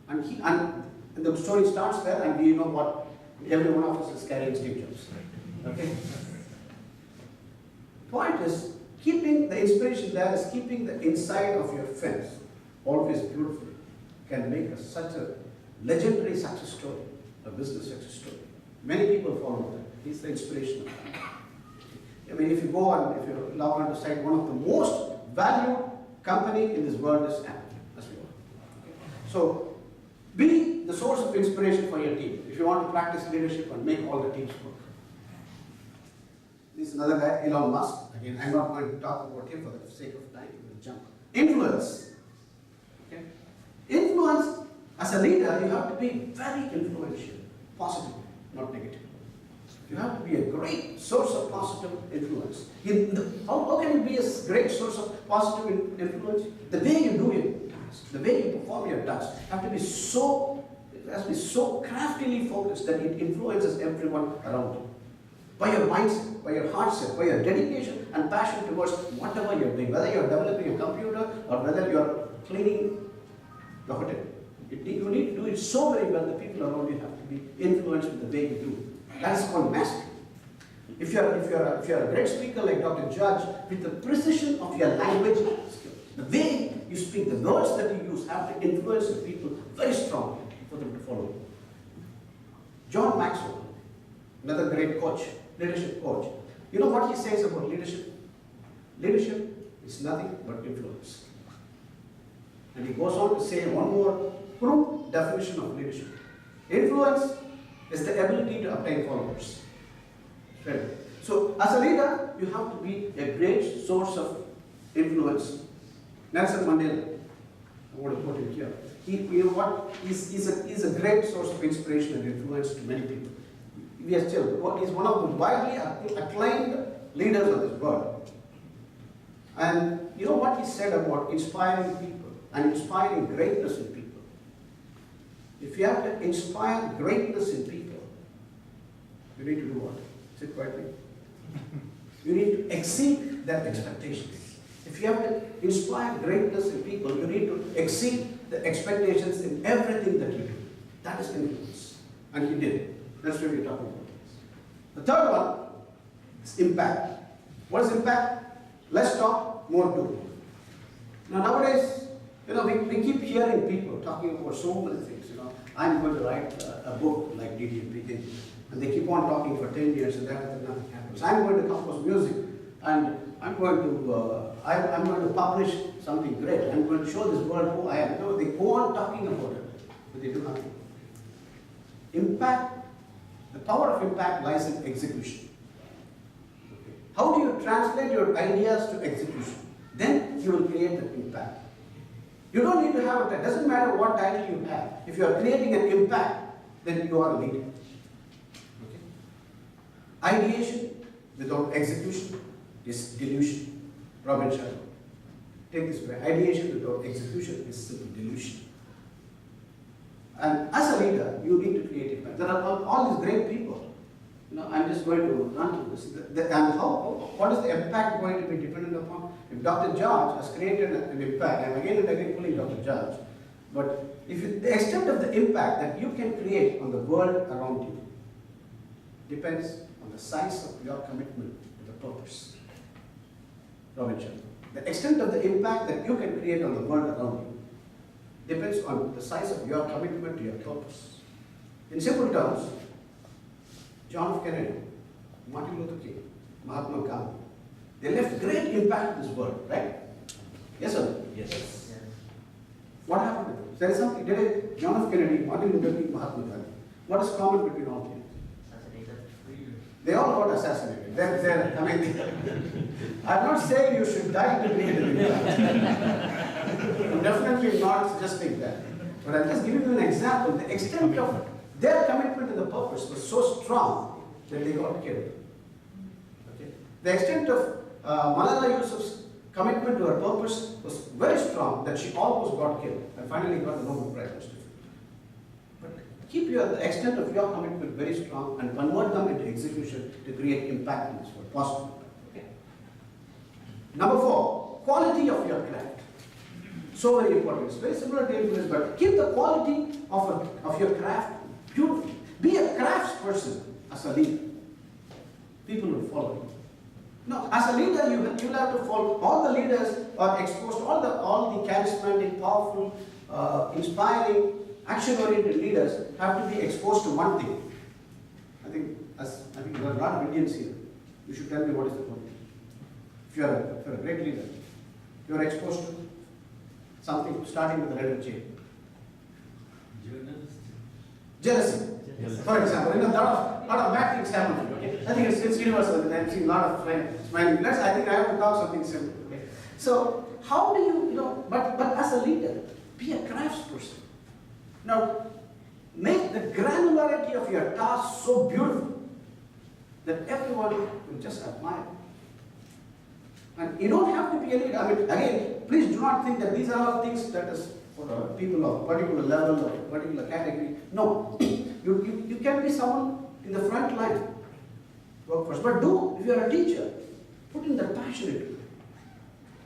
and the story starts there, and we know what every one of us is carrying Steve Jobs. Okay? The point is, keeping the inspiration there is keeping the inside of your fence always beautiful can make such a legendary success story, a business success story. Many people follow that. He's the inspiration of that. If you go on, if you log on to site, one of the most valued company in this world is Apple, as we know. So, be the source of inspiration for your team if you want to practice leadership and make all the teams work. This is another guy, Elon Musk. Again, I'm not going to talk about him for the sake of time. We'll jump. Influence. Okay? Influence, as a leader, you have to be very influential, positive, not negative. You have to be a great source of positive influence. How can you be a great source of positive influence? The way you do your task, the way you perform your task, have to be so, it has to be so craftily focused that it influences everyone around you. By your mindset, by your heart set, by your dedication and passion towards whatever you're doing, whether you're developing a computer or whether you're cleaning the hotel. You need to do it so very well, the people around you have to be influenced with the way you do it. That is called mastery. If you're a great speaker like Dr. Judge, with the precision of your language skills, the way you speak, the words that you use have to influence the people very strongly for them to follow you. John Maxwell, another great coach, leadership coach. You know what he says about leadership? Leadership is nothing but influence. And he goes on to say one more crude definition of leadership. Influence is the ability to obtain followers. Right. So, as a leader, you have to be a great source of influence. Nelson Mandela, I want to quote him here. You know what? He's a great source of inspiration and influence to many people. We are still, he's one of the widely acclaimed leaders of this world. And you know what he said about inspiring people and inspiring greatness in people? If you have to inspire greatness in people, you need to do what? Sit quietly. You need to exceed their expectations. If you have to inspire greatness in people, you need to exceed the expectations in everything that you do. That is influence. And he did. That's what we're talking about. The third one is impact. What is impact? Less talk, more do. Now nowadays, you know, we keep hearing people talking about so many things. You know, I'm going to write a book like DTM, and they keep on talking for 10 years, and then nothing happens. I'm going to compose music, and I'm going to publish something great. I'm going to show this world who I am. You know, they go on talking about it, but they do nothing. Impact. The power of impact lies in execution. Okay. How do you translate your ideas to execution? Then you will create that impact. You don't need to have it. It doesn't matter what title you have. If you are creating an impact, then you are a leader. Okay. Ideation without execution is delusion. Robin Sharma. Take this way. Ideation without execution is simple delusion. And as a leader, you need to create impact. There are all these great people. You know, I'm just going to run through this. And what is the impact going to be dependent upon? If Dr. George has created an impact, I'm again and again pulling Dr. George, but the extent of the impact that you can create on the world around you depends on the size of your commitment to the purpose. Robin Sharma. The extent of the impact that you can create on the world around you depends on the size of your commitment to your purpose. In simple terms, John F. Kennedy, Martin Luther King, Mahatma Gandhi, they left great impact in this world, right? Yes or no? Yes. What happened to them? There is something, John F. Kennedy, Martin Luther King, Mahatma Gandhi. What is common between all three? They all got assassinated. I'm not saying you should die to create an impact. I'm definitely not suggesting that. But I'm just giving you an example. The extent of their commitment to the purpose was so strong that they got killed. Okay? The extent of Malala Yousafzai's commitment to her purpose was very strong that she almost got killed and finally got the Nobel Prize. But keep the extent of your commitment very strong and convert them into execution to create impact in this world, positive impact. Okay? Number 4, quality of your craft. So very important. It's very similar to influence, but keep the quality of your craft beautiful. Be a craftsperson as a leader. People will follow you. No, as a leader, you will have to follow. All the leaders are exposed. All the charismatic, powerful, inspiring, action-oriented leaders have to be exposed to one thing. I think there are a lot of Indians here. You should tell me what is the one thing. If you are a great leader, you are exposed to Something starting with the letter J. Jealousy. For example, a lot of bad things happen. Okay? I think it's universal. I'm seeing a lot of smiling. I think I have to talk something simple. Okay? So how do you, but as a leader, be a craftsperson. Now, make the granularity of your task so beautiful that everyone will just admire. And you don't have to be a leader. I mean, again, please do not think that these are all things that is for people of particular level or particular category. No, you can be someone in the front line, workforce. But if you are a teacher, put in the passion into it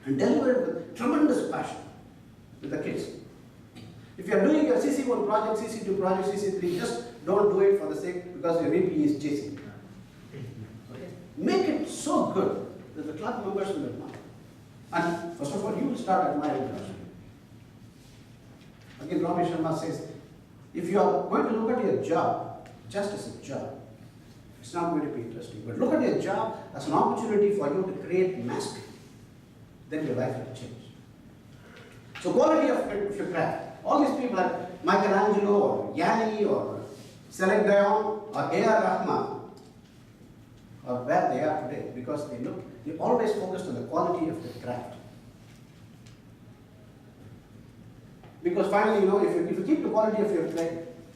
and deliver it with tremendous passion with the kids. If you are doing your CC1 project, CC2 project, CC3, just don't do it for the sake because your VP is chasing. Okay? Make it so good that the club members will admire. And first of all, you will start admiring the person. Again, Ramesh Sharma says, if you are going to look at your job just as a job, it's not going to be interesting. But look at your job as an opportunity for you to create mastery. Then your life will change. So quality of your craft. All these people like Michelangelo or Yanni or Celine Dion or A.R. Rahman are where they are today because they always focused on the quality of the craft. Because finally, if you keep the quality of your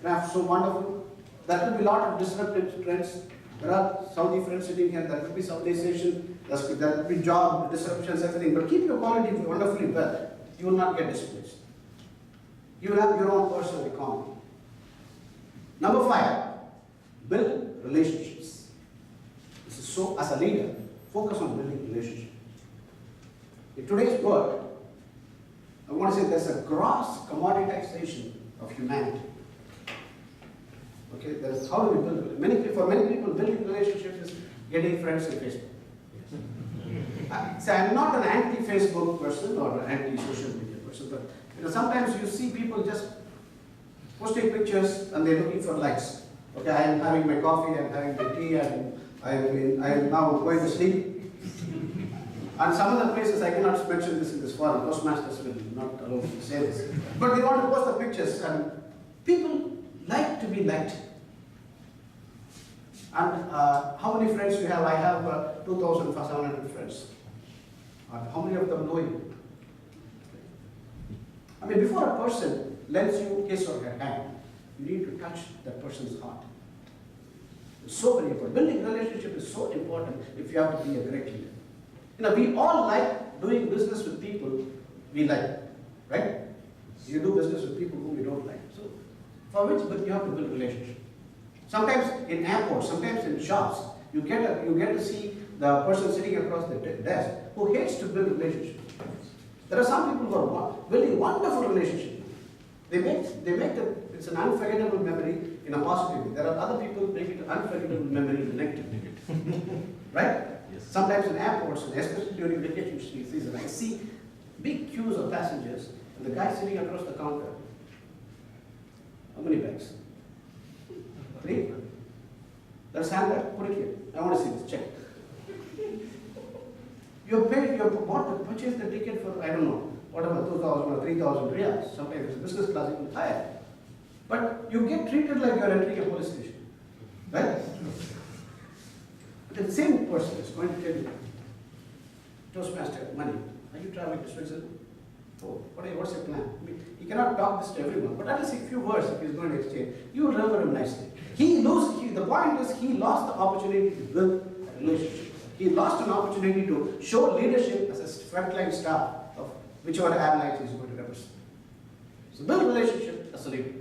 craft so wonderful, there will be a lot of disruptive trends. There are Saudi friends sitting here, there will be Saudization, there will be job disruptions, everything. But keep your quality wonderfully well. You will not get displaced. You will have your own personal economy. Number 5, build relationships. This is so, as a leader, focus on building relationships. In today's world, I want to say there's a gross commoditization of humanity. Okay, there's how do we build? For many people, building relationships is getting friends on Facebook. So I'm not an anti-Facebook person or an anti-social media person, but sometimes you see people just posting pictures and they're looking for likes. Okay, I am having my coffee, I'm having my tea, I am now going to sleep. And some of the places, I cannot mention this in this forum, Toastmasters will not allow me to say this. But they want to post the pictures and people like to be liked. And how many friends do you have? I have 2,700 friends. How many of them know you? I mean, before a person lends you his or her hand, you need to touch that person's heart. It's so very important. Building relationship is so important if you have to be a great leader. We all like doing business with people we like, right? You do business with people whom we don't like. So, for which, but you have to build relationship. Sometimes in airports, sometimes in shops, you get to see the person sitting across the desk who hates to build relationships. There are some people who are building wonderful relationships. They make it's an unforgettable memory in a positive way. There are other people who make it an unforgettable memory in a negative way. Right? Yes. Sometimes in airports, and especially during vacation season, I see big queues of passengers and the guy sitting across the counter. How many bags? 3? There's handbag, put it here. I want to see this, check. You bought to purchase the ticket for, I don't know, whatever, 2,000 or 3,000 riyals. Sometimes it's business class, even higher. But you get treated like you're entering a police station. Right? But the same person is going to tell you, Toastmaster, money. Are you traveling to Switzerland? Oh, what's your plan? I mean, he cannot talk this to everyone, but at least a few words if he's going to exchange, you will remember him nicely. The point is, he lost the opportunity to build a relationship. He lost an opportunity to show leadership as a frontline staff of whichever airlines he's going to represent. So build a relationship as a leader.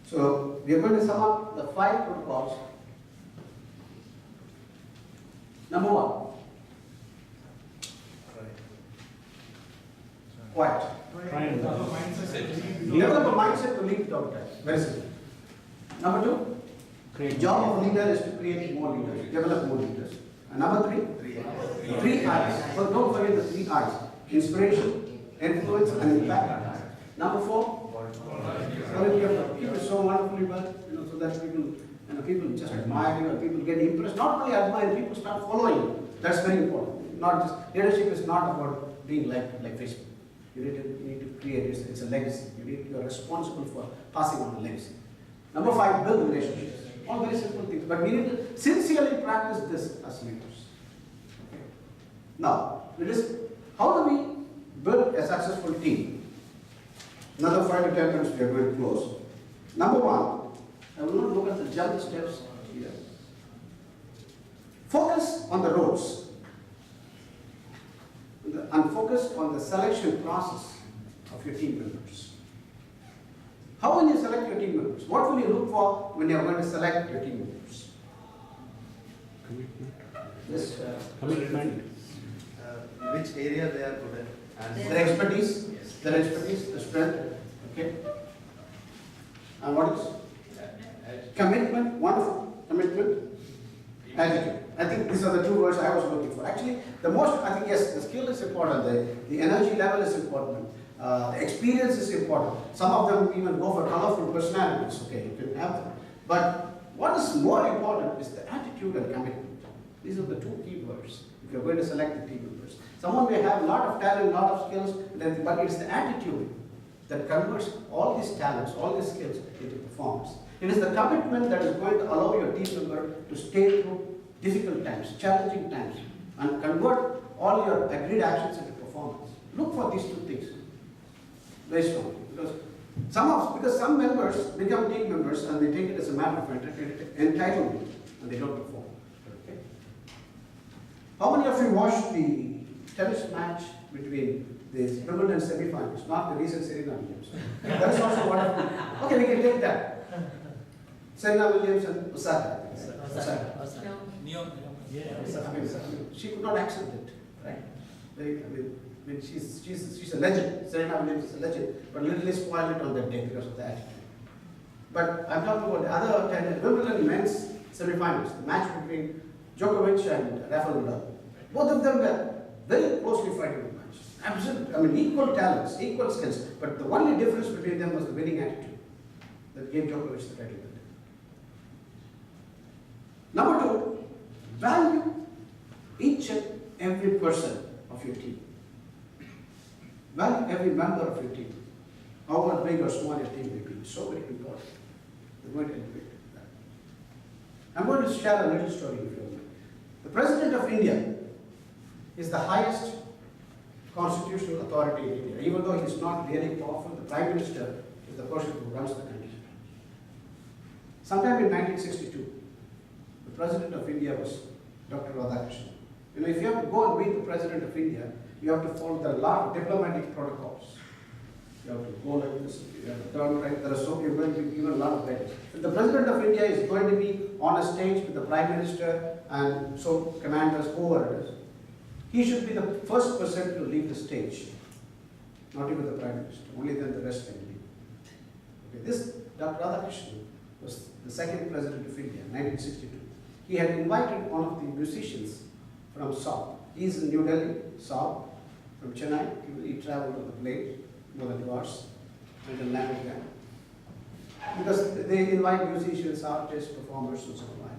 So we are going to sum up the 5 protocols. Number 1. Quiet. Develop a mindset to lead without time. Very simple. Number 2. The job of a leader is to create more leaders, develop more leaders. And number 3. 3 I's. Well, don't forget the 3 I's. Inspiration, influence, and impact. Number 4. Quality of the people so wonderfully well, so that people just admire you and people get impressed. Not only admire, people start following you. That's very important. Not just leadership is not about being like Facebook. You need to create, it's a legacy. You're responsible for passing on a legacy. Number 5, build relationships. All very simple things, but we need to sincerely practice this as leaders. Okay. Now, how do we build a successful team? Another 5 to 10 minutes we are going to close. Number 1, I will not look at the jump steps here. Focus on the roles and focus on the selection process of your team members. How will you select your team members? What will you look for when you are going to select your team members? Commitment. This, Commitment. Which area they are good at? And their expertise, Yes. the strength, okay? And what is? Commitment, wonderful. Commitment, attitude. I think these are the 2 words I was looking for. Actually, I think yes, the skill is important, the energy level is important, the experience is important. Some of them even go for colorful personalities, okay, you can have them. But what is more important is the attitude and commitment. These are the 2 key words if you're going to select the team members. Someone may have a lot of talent, a lot of skills, but it's the attitude that converts all these talents, all these skills into performance. It is the commitment that is going to allow your team member to stay through difficult times, challenging times, and convert all your agreed actions into performance. Look for these 2 things very strongly, because some members become team members and they take it as a matter of entitlement and they don't perform. Okay? How many of you watched the tennis match between the Wimbledon semi-finals, not the recent Serena Williams? That is also wonderful. Okay, we can take that. Serena Williams and Osaka. She could not accept it, right? She's a legend. Serena Williams is a legend, but literally spoiled it on that day because of the attitude. But I'm talking about the other Wimbledon men's semi-finals, the match between Djokovic and Rafael Nadal. Both of them were very closely fighting the match. Absolutely, equal talents, equal skills, but the only difference between them was the winning attitude that gave Djokovic the title. Number 2, value each and every person of your team. Value every member of your team. However big or small your team may be. It's so very important. We're going to elevate that. I'm going to share a little story with you. The President of India is the highest constitutional authority in India. Even though he's not really powerful, the Prime Minister is the person who runs the country. Sometime in 1962, the President of India was Dr. Radhakrishnan. If you have to go and meet the President of India, you have to follow the lot of diplomatic protocols. You have to go like this, you have to turn right, you're going to be given a lot of credit. If the President of India is going to be on a stage with the Prime Minister and so commanders, whoever it is, he should be the first person to leave the stage, not even the Prime Minister, only then the rest can leave. Okay, this Dr. Radhakrishnan was the second President of India, 1962. He had invited one of the musicians from South. He is in New Delhi, South, from Chennai. He traveled on the plane more than 2 hours and then landed there. Because they invite musicians, artists, performers, and so on.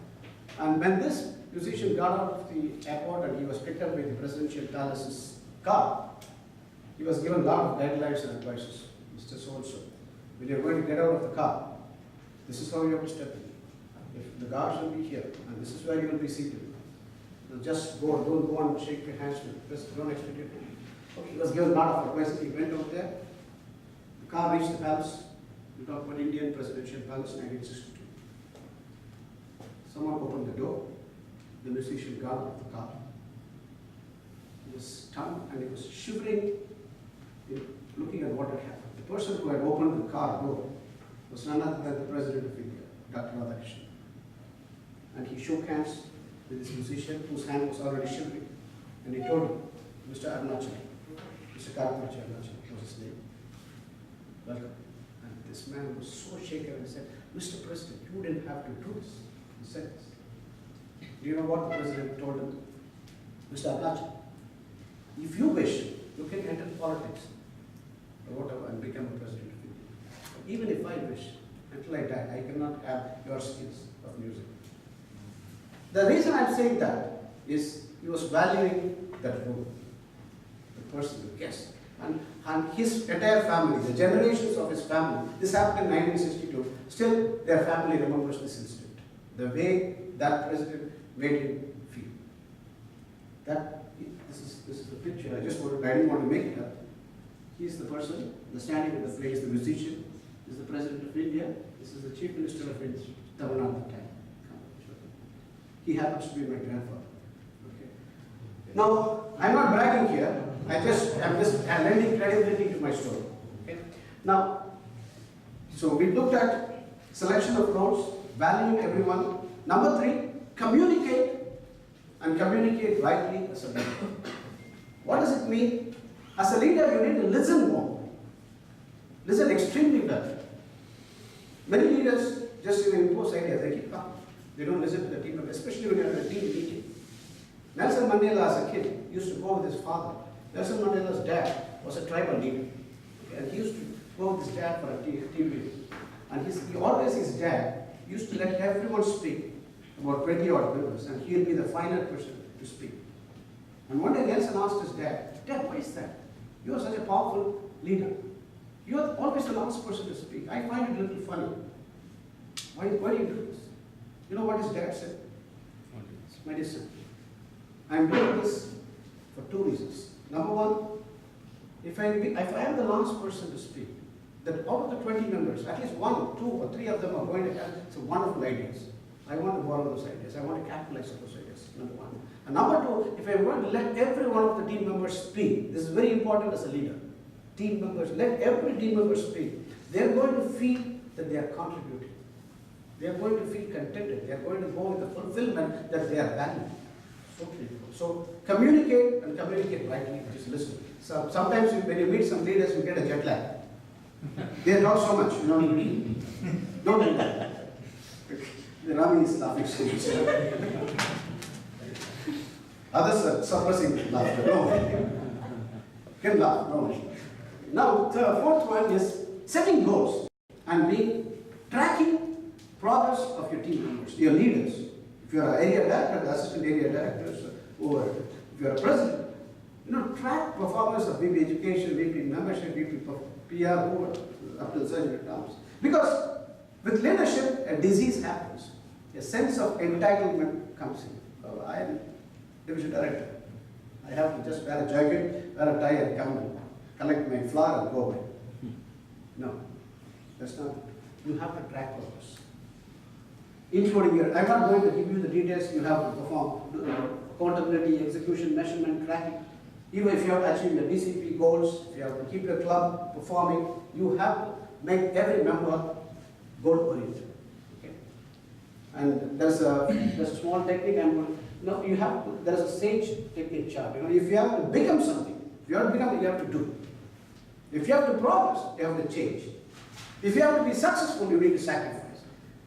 And when this musician got out of the airport and he was picked up by the Presidential Palace's car, he was given a lot of guidelines and advices. Mr. So-and-so, when you're going to get out of the car, this is how you have to step in. If the guards will be here, and this is where you will be seated. So just go, don't go and shake your hands with the president, don't expect it to be. Okay, he was given a lot of advice. He went out there. The car reached the palace. We talk about Indian Presidential Palace, 1962. Someone opened the door. The musician got out of the car. He was stunned and he was shivering, looking at what had happened. The person who had opened the car door was none other than the President of India, Dr. Radhakrishnan. And he shook hands with this musician whose hand was already shivering. And he told him, Mr. Arunachal, Mr. Karamachi Arunachal was his name. Welcome. And this man was so shaken and said, Mr. President, you didn't have to do this. He said this. Do you know what the President told him? Mr. Arunachal, if you wish, you can enter politics or whatever and become a President of India. But even if I wish, until I die, I cannot have your skills of music. The reason I'm saying that is he was valuing that role, the person, the guest. and his entire family, the generations of his family, this happened in 1962, still their family remembers this incident. The way that president made him feel. This is the picture, I didn't want to make it up. He's the person, the standing at the place, the musician, this is the President of India, this is the Chief Minister of India, Tamil Nadu at the time. He happens to be my grandfather. Okay. Now, I'm not bragging here, I'm just lending credibility to my story. Okay. Now, so we looked at selection of roles, valuing everyone. Number 3, communicate and communicate rightly as a leader. What does it mean? As a leader, you need to listen more. Listen extremely well. Many leaders just impose ideas, they keep up. They don't listen to the team, especially when you're in a team meeting. Nelson Mandela, as a kid, used to go with his father. Nelson Mandela's dad was a tribal leader. Okay, and he used to go with his dad for a team meeting. And his dad used to let everyone speak, about 20 odd members, and he'll be the final person to speak. And one day Nelson asked his dad, "Dad, why is that? You are such a powerful leader. You are always the last person to speak. I find it a little funny. Why do you do this?" You know what his dad said? It's medicine. I'm doing this for 2 reasons. Number 1, if I am the last person to speak, that out of the 20 members, at least 1, 2, or 3 of them are going to have some wonderful ideas. I want to borrow those ideas. I want to capitalize on those ideas, number 1. And number 2, if I'm going to let every one of the team members speak, this is very important as a leader. Team members, let every team member speak. They're going to feel that they are contributing. They are going to feel contented. They are going to go with the fulfillment that they are valued. So critical. So communicate and communicate rightly, just listen. So sometimes when you meet some leaders, you get a jet lag. They talk so much, you know. Don't do that. The Rami is laughing so much. Others are suppressing laughter. No. Can laugh, no. Now, the 4th one is setting goals and tracking progress of your team members, your leaders. If you are an area director, assistant area directors, or if you are a president, track performance of VP education, VP membership, VP PR, up to the surgery terms. Because with leadership, a disease happens. A sense of entitlement comes in. Oh, I am division director. I have to just wear a jacket, wear a tie, and come and collect my flower and go away. No, that's not. You have to track progress. Including I'm not going to give you the details. You have to perform accountability, execution, measurement, tracking. Even if you have achieved the DCP goals, if you have to keep your club performing, you have to make every member goal-oriented. Okay? And there's a small technique. There's a sage technique chart. If you have to become something, if you have to become, you have to do. If you have to progress, you have to change. If you have to be successful, you need to sacrifice.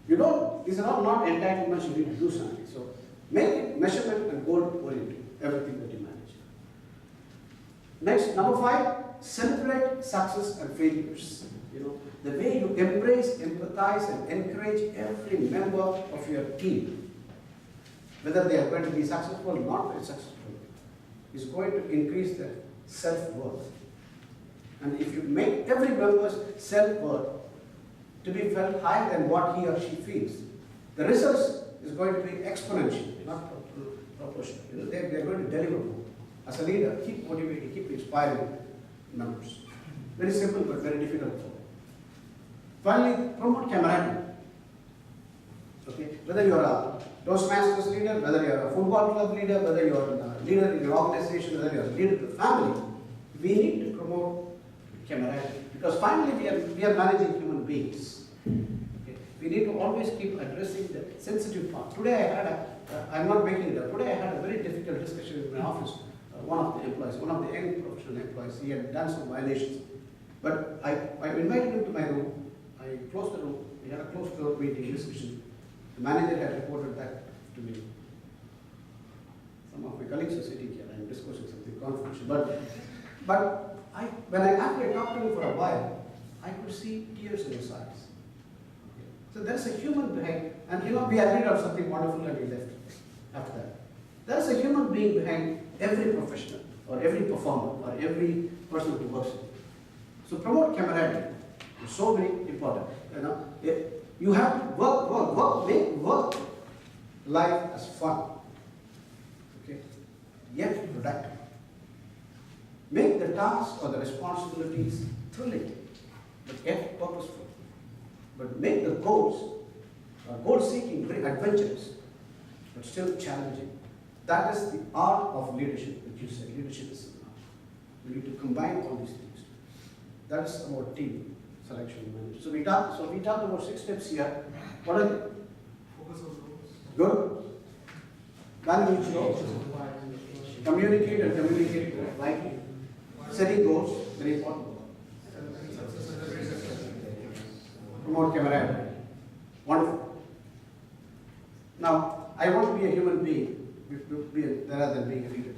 These are not entitlements, you need to do something. So make it measurement and goal-oriented, everything that you manage. Next, number 5, celebrate success and failures. The way you embrace, empathize, and encourage every member of your team, whether they are going to be successful or not very successful, is going to increase their self-worth. And if you make every member's self-worth to be felt higher than what he or she feels, the results is going to be exponential, not proportional. They're going to deliver more. As a leader, keep motivating, keep inspiring members. Very simple but very difficult. Finally, promote camaraderie. Okay? Whether you're a Toastmasters leader, whether you're a football club leader, whether you're a leader in your organization, whether you're a leader of the family, we need to promote camaraderie. Because finally, we are managing human beings. Okay? We need to always keep addressing the sensitive part. Today I had I'm not making it up, today I had a very difficult discussion in my office. One of the young professional employees, he had done some violations. But I invited him to my room, I closed the room, we had a closed door meeting, discussion. The manager had reported that to me. Some of my colleagues are sitting here, I'm discussing something confidential. But when after I talked to him for a while, I could see tears in his eyes. Okay. So there's a human behind, and we agreed on something wonderful and we left after that. There's a human being behind every professional. or every performer, or every person who works. So promote camaraderie. It's so very important. You know, you have to make work life as fun. Okay, yet productive. Make the tasks or the responsibilities thrilling, but yet purposeful. But make the goals, goal-seeking, very adventurous, but still challenging. That is the art of leadership, which you said. Leadership is an art. You need to combine all these things. That is about team selection management. So we talked about 6 steps here. What are they? Focus on goals. Good. Manage goals. Communicate and communicate rightly. Setting goals, very important. Promote camaraderie. Wonderful. Now, I want to be a human being rather than being a leader.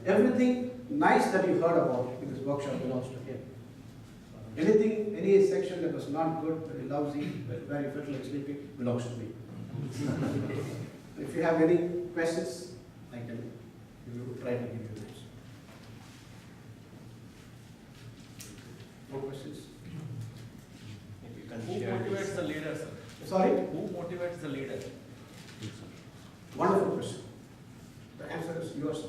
Everything nice that you heard about in this workshop belongs to him. Anything, any section that was not good, very lousy, very felt like sleeping, belongs to me. If you have any questions, I can try to give you an answer. No questions? If you can Who share motivates this. the leader, sir? Sorry? Who motivates the leader? Wonderful question. The answer is yours.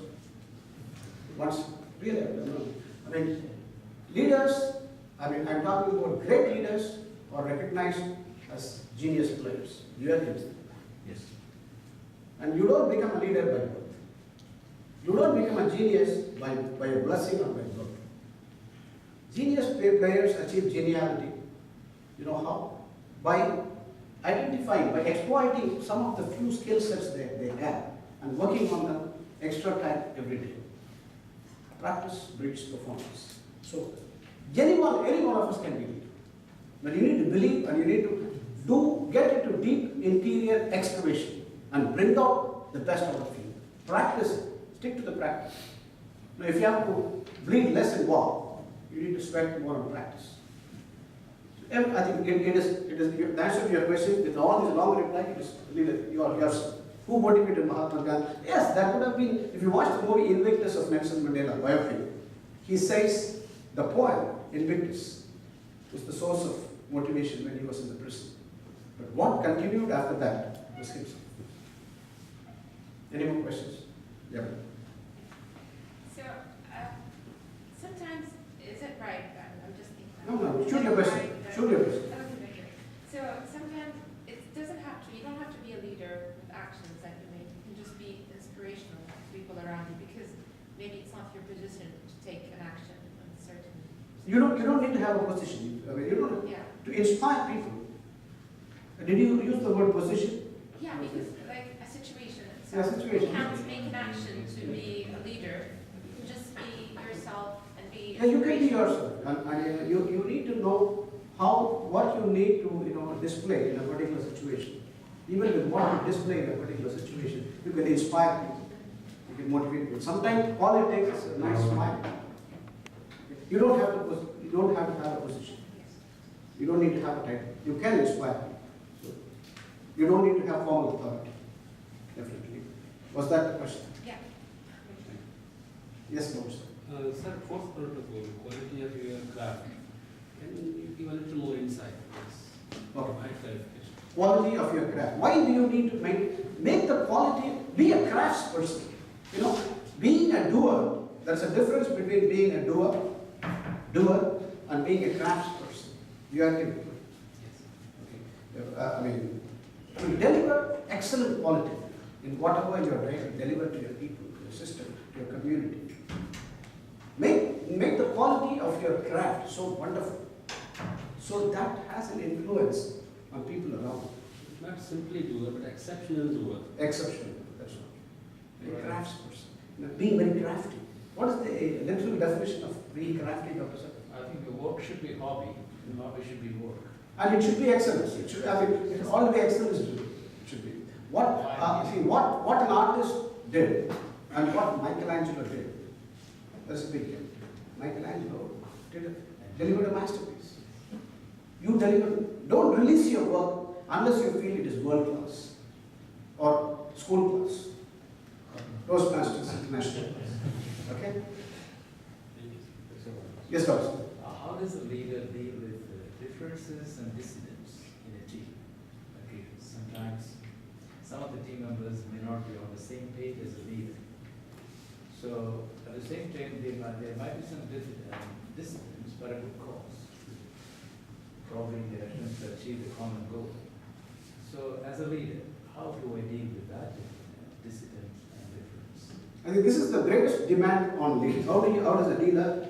Once, really, I don't know. I mean, leaders, I'm talking about great leaders are recognized as genius players. You are genius. Yes. And you don't become a leader by birth. You don't become a genius by a blessing or by birth. Genius players achieve geniality. You know how? By identifying, by exploiting some of the few skill sets they have and working on them extra time every day. Practice breeds performance. So, any one of us can be leader. But you need to believe and you need to get into deep interior excavation and bring out the best out of you. Practice it. Stick to the practice. Now, if you have to bleed less and walk, you need to spend more on practice. I think it is the answer to your question with all these long reply, it is yourself. Who motivated Mahatma Gandhi? Yes, that would have been, if you watch the movie Invictus of Nelson Mandela, biopic, he says the poem Invictus was the source of motivation when he was in the prison. But what continued after that was himself. Any more questions? Yeah. So, sometimes, is it right, I'm just thinking. No, shoot your question. Shoot your question. So sometimes it doesn't have to, you don't have to be a leader with actions that you make. You can just be inspirational to people around you because maybe it's not your position to take an action on certain. You don't need to have a position. I mean, you don't Yeah. to inspire people. Did you use the word position? Yeah, because like a situation. Yeah, situation. You can't make an action to be a leader. You can just be yourself and be. Yeah, you can be inspirational. yourself, and you need to know what you need to display in a particular situation. Even with what you display in a particular situation, you can inspire people. You can motivate people. Sometimes all it takes is a nice smile. You don't have to have a position. You don't need to have a title. You can inspire people. So, you don't need to have formal authority. Definitely. Was that the question? Yeah. Yes, no, sir. Sir, fourth protocol, quality of your craft. Can you give a little more insight? Yes. Okay. My clarification. Quality of your craft. Why do you need to make the quality? Be a craftsperson. Being a doer. There's a difference between being a doer, and being a craftsperson. You are okay. To deliver excellent quality in whatever you are trying to deliver to your people, to your system, to your community. Make the quality of your craft so wonderful, so that has an influence on people around. Not simply doer, but exceptional doer. Exceptional, that's all. A craftsperson. Being very crafty. What is the literal definition of being crafty, Dr. Sir? I think the work should be hobby, and hobby should be work. And it should be excellence. It should all be excellence. It should be. What an artist did and what Michelangelo did. There's a big difference. Michelangelo delivered a masterpiece. You don't release your work unless you feel it is world class or school class, Toastmasters International. Okay? Yes, Doctor. How does a leader deal with differences and dissidence in a team? Okay, sometimes some of the team members may not be on the same page as a leader. So at the same time, there might be some dissidence, but a good cause. Probably in the attempt to achieve the common goal. So as a leader, how do I deal with that dissidence and difference? I think this is the greatest demand on leaders. How does a leader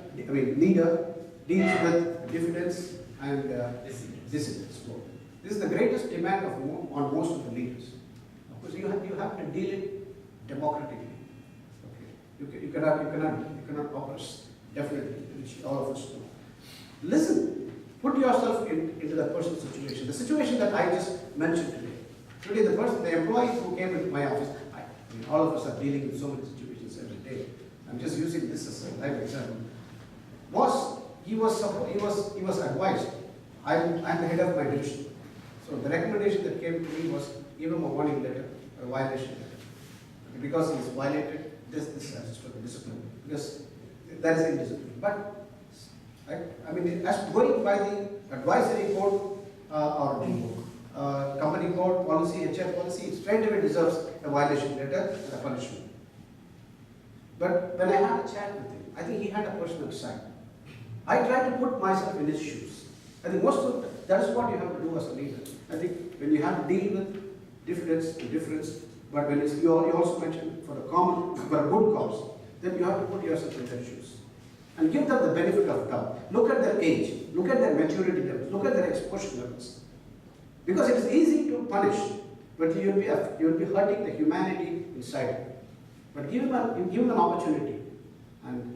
deals with diffidence and dissidence? This is the greatest demand on most of the leaders. Of course, you have to deal it democratically. Okay. You cannot oppress, definitely, which all of us know. Listen, put yourself into that person's situation. The situation that I just mentioned today. Today, the employee who came into my office, all of us are dealing with so many situations every day. I'm just using this as a live example. He was advised. I'm the head of my division. So the recommendation that came to me was give him a warning letter, a violation letter, because he's violated this as for the discipline, because that is indiscipline. But I mean, as going by the advisory code or the company code policy, HR policy, it straight away deserves a violation letter and a punishment. But when I had a chat with him, I think he had a personal side. I tried to put myself in his shoes. I think that is what you have to do as a leader. I think when you have to deal with difference, but when you also mentioned for a good cause, then you have to put yourself in their shoes and give them the benefit of doubt. Look at their age, look at their maturity levels, look at their exposure levels. Because it is easy to punish, but you will be hurting the humanity inside. But give them an opportunity, and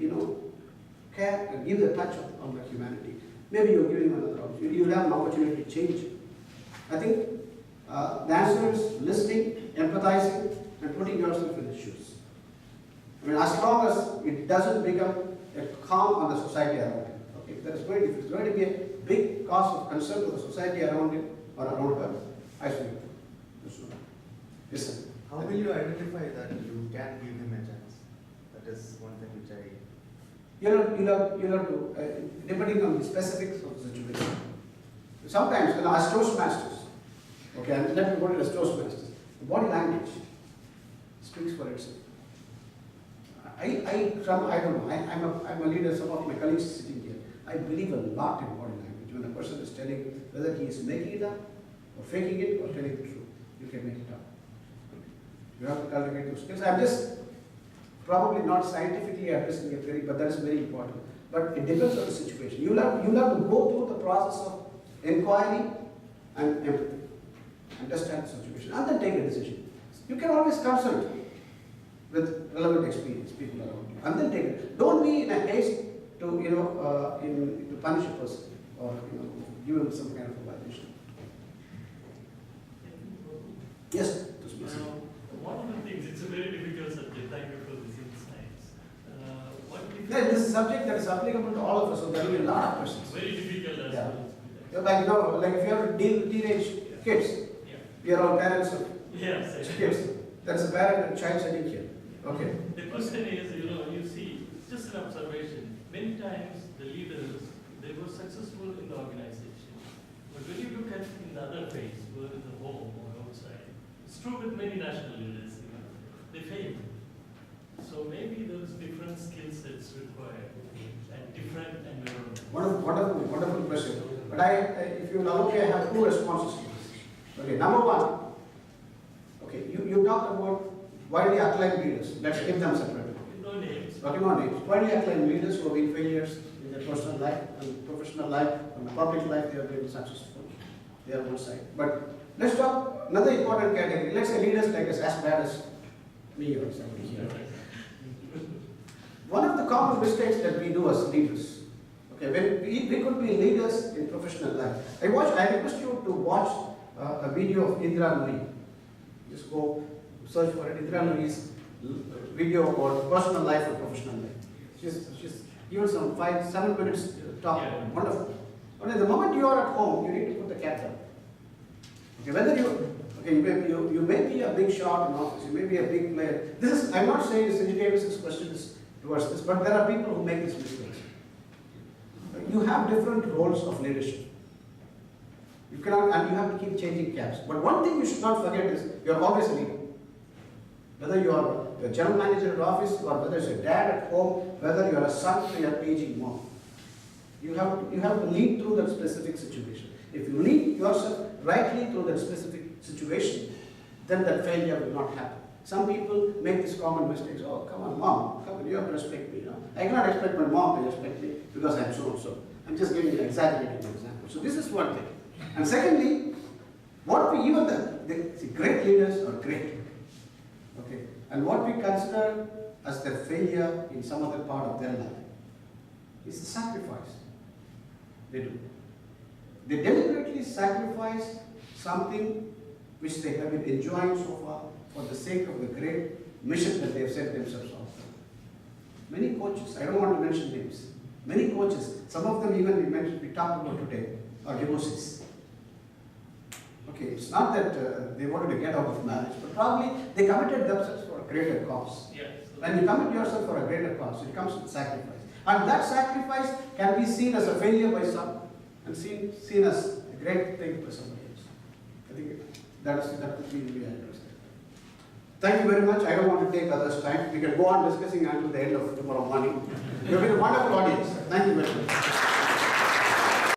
care and give the touch on the humanity. Maybe you'll give him another opportunity. You'll have an opportunity to change. I think the answer is listening, empathizing, and putting yourself in his shoes. I mean, as long as it doesn't become a calm on the society around him. Okay, that is going to be a big cause of concern to the society around him or around her. I think. Yes, sir. How will you identify that you can give him a chance? That is one thing which I... You'll have to, depending on the specifics of the situation. Sometimes, as Toastmasters, okay, and let me go to as Toastmasters, the body language speaks for itself. I don't know, I'm a leader, some of my colleagues sitting here. I believe a lot in body language. When a person is telling whether he is making it up, or faking it, or telling the truth, you can make it up. You have to cultivate those skills. I'm just probably not scientifically addressing it very, but that is very important. But it depends on the situation. You'll have to go through the process of inquiry and empathy, understand the situation, and then take a decision. You can always consult with relevant experience, people around you, and then take it. Don't be in a haste to to punish a person or give him some kind of a violation. Yes. One of the things, it's a very difficult subject. Thank you for this insights. This is a subject that is applicable to all of us, so there will be a lot of questions. Very difficult as well. Like if you have to deal with teenage kids, we are all parents of kids. That's a parent and child sitting here. Okay. The question is, you see, just an observation. Many times the leaders, they were successful in the organization. But when you look at in the other phase, whether in the home or outside, it's true with many national leaders, they fail. So maybe those different skill sets required and different environment. Wonderful question. But if you allow me, I have two responses to this. Okay, number one. Okay, you talked about widely acclaimed leaders. Let's keep them separate. No names. Okay, no names. Widely acclaimed leaders who have been failures in their personal life and professional life and public life, they have been successful. They are one side. But let's talk another important category. Let's say leaders like us as bad as me or somebody here. One of the common mistakes that we do as leaders, okay, when we could be leaders in professional life. I request you to watch a video of Indra Nuri. Just go search for it. Indra Nuri's video about personal life and professional life. She's given some 5-7 minutes talk. Yeah. Wonderful. But the moment you are at home, you need to put the cat down. Okay, whether you may be a big shot in office, you may be a big player. I'm not saying Sanjay Davis's question is towards this, but there are people who make these mistakes. You have different roles of leadership. You cannot, and you have to keep changing caps. But one thing you should not forget is you are always a leader. Whether you are a general manager at office, or whether it's a dad at home, whether you are a son to your aging mom. You have to lead through that specific situation. If you lead yourself rightly through that specific situation, then that failure will not happen. Some people make these common mistakes. Oh, come on, mom, come on, you have to respect me. You know? I cannot expect my mom to respect me because I'm so and so. I'm just giving you an exaggerated example. So this is one thing. And secondly, what we even the great leaders are great. Okay, and what we consider as their failure in some other part of their life is the sacrifice they do. They deliberately sacrifice something which they have been enjoying so far for the sake of the great mission that they have set themselves off. Many coaches, I don't want to mention names, many coaches, some of them even we talked about today, are divorcees. Okay, it's not that they wanted to get out of marriage, but probably they committed themselves for a greater cause. Yeah. When you commit yourself for a greater cause, it comes with sacrifice. And that sacrifice can be seen as a failure by some and seen as a great thing by somebody else. I think that would be really interesting. Thank you very much. I don't want to take others' time. We can go on discussing until the end of tomorrow morning. You've been a wonderful audience. Thank you very much.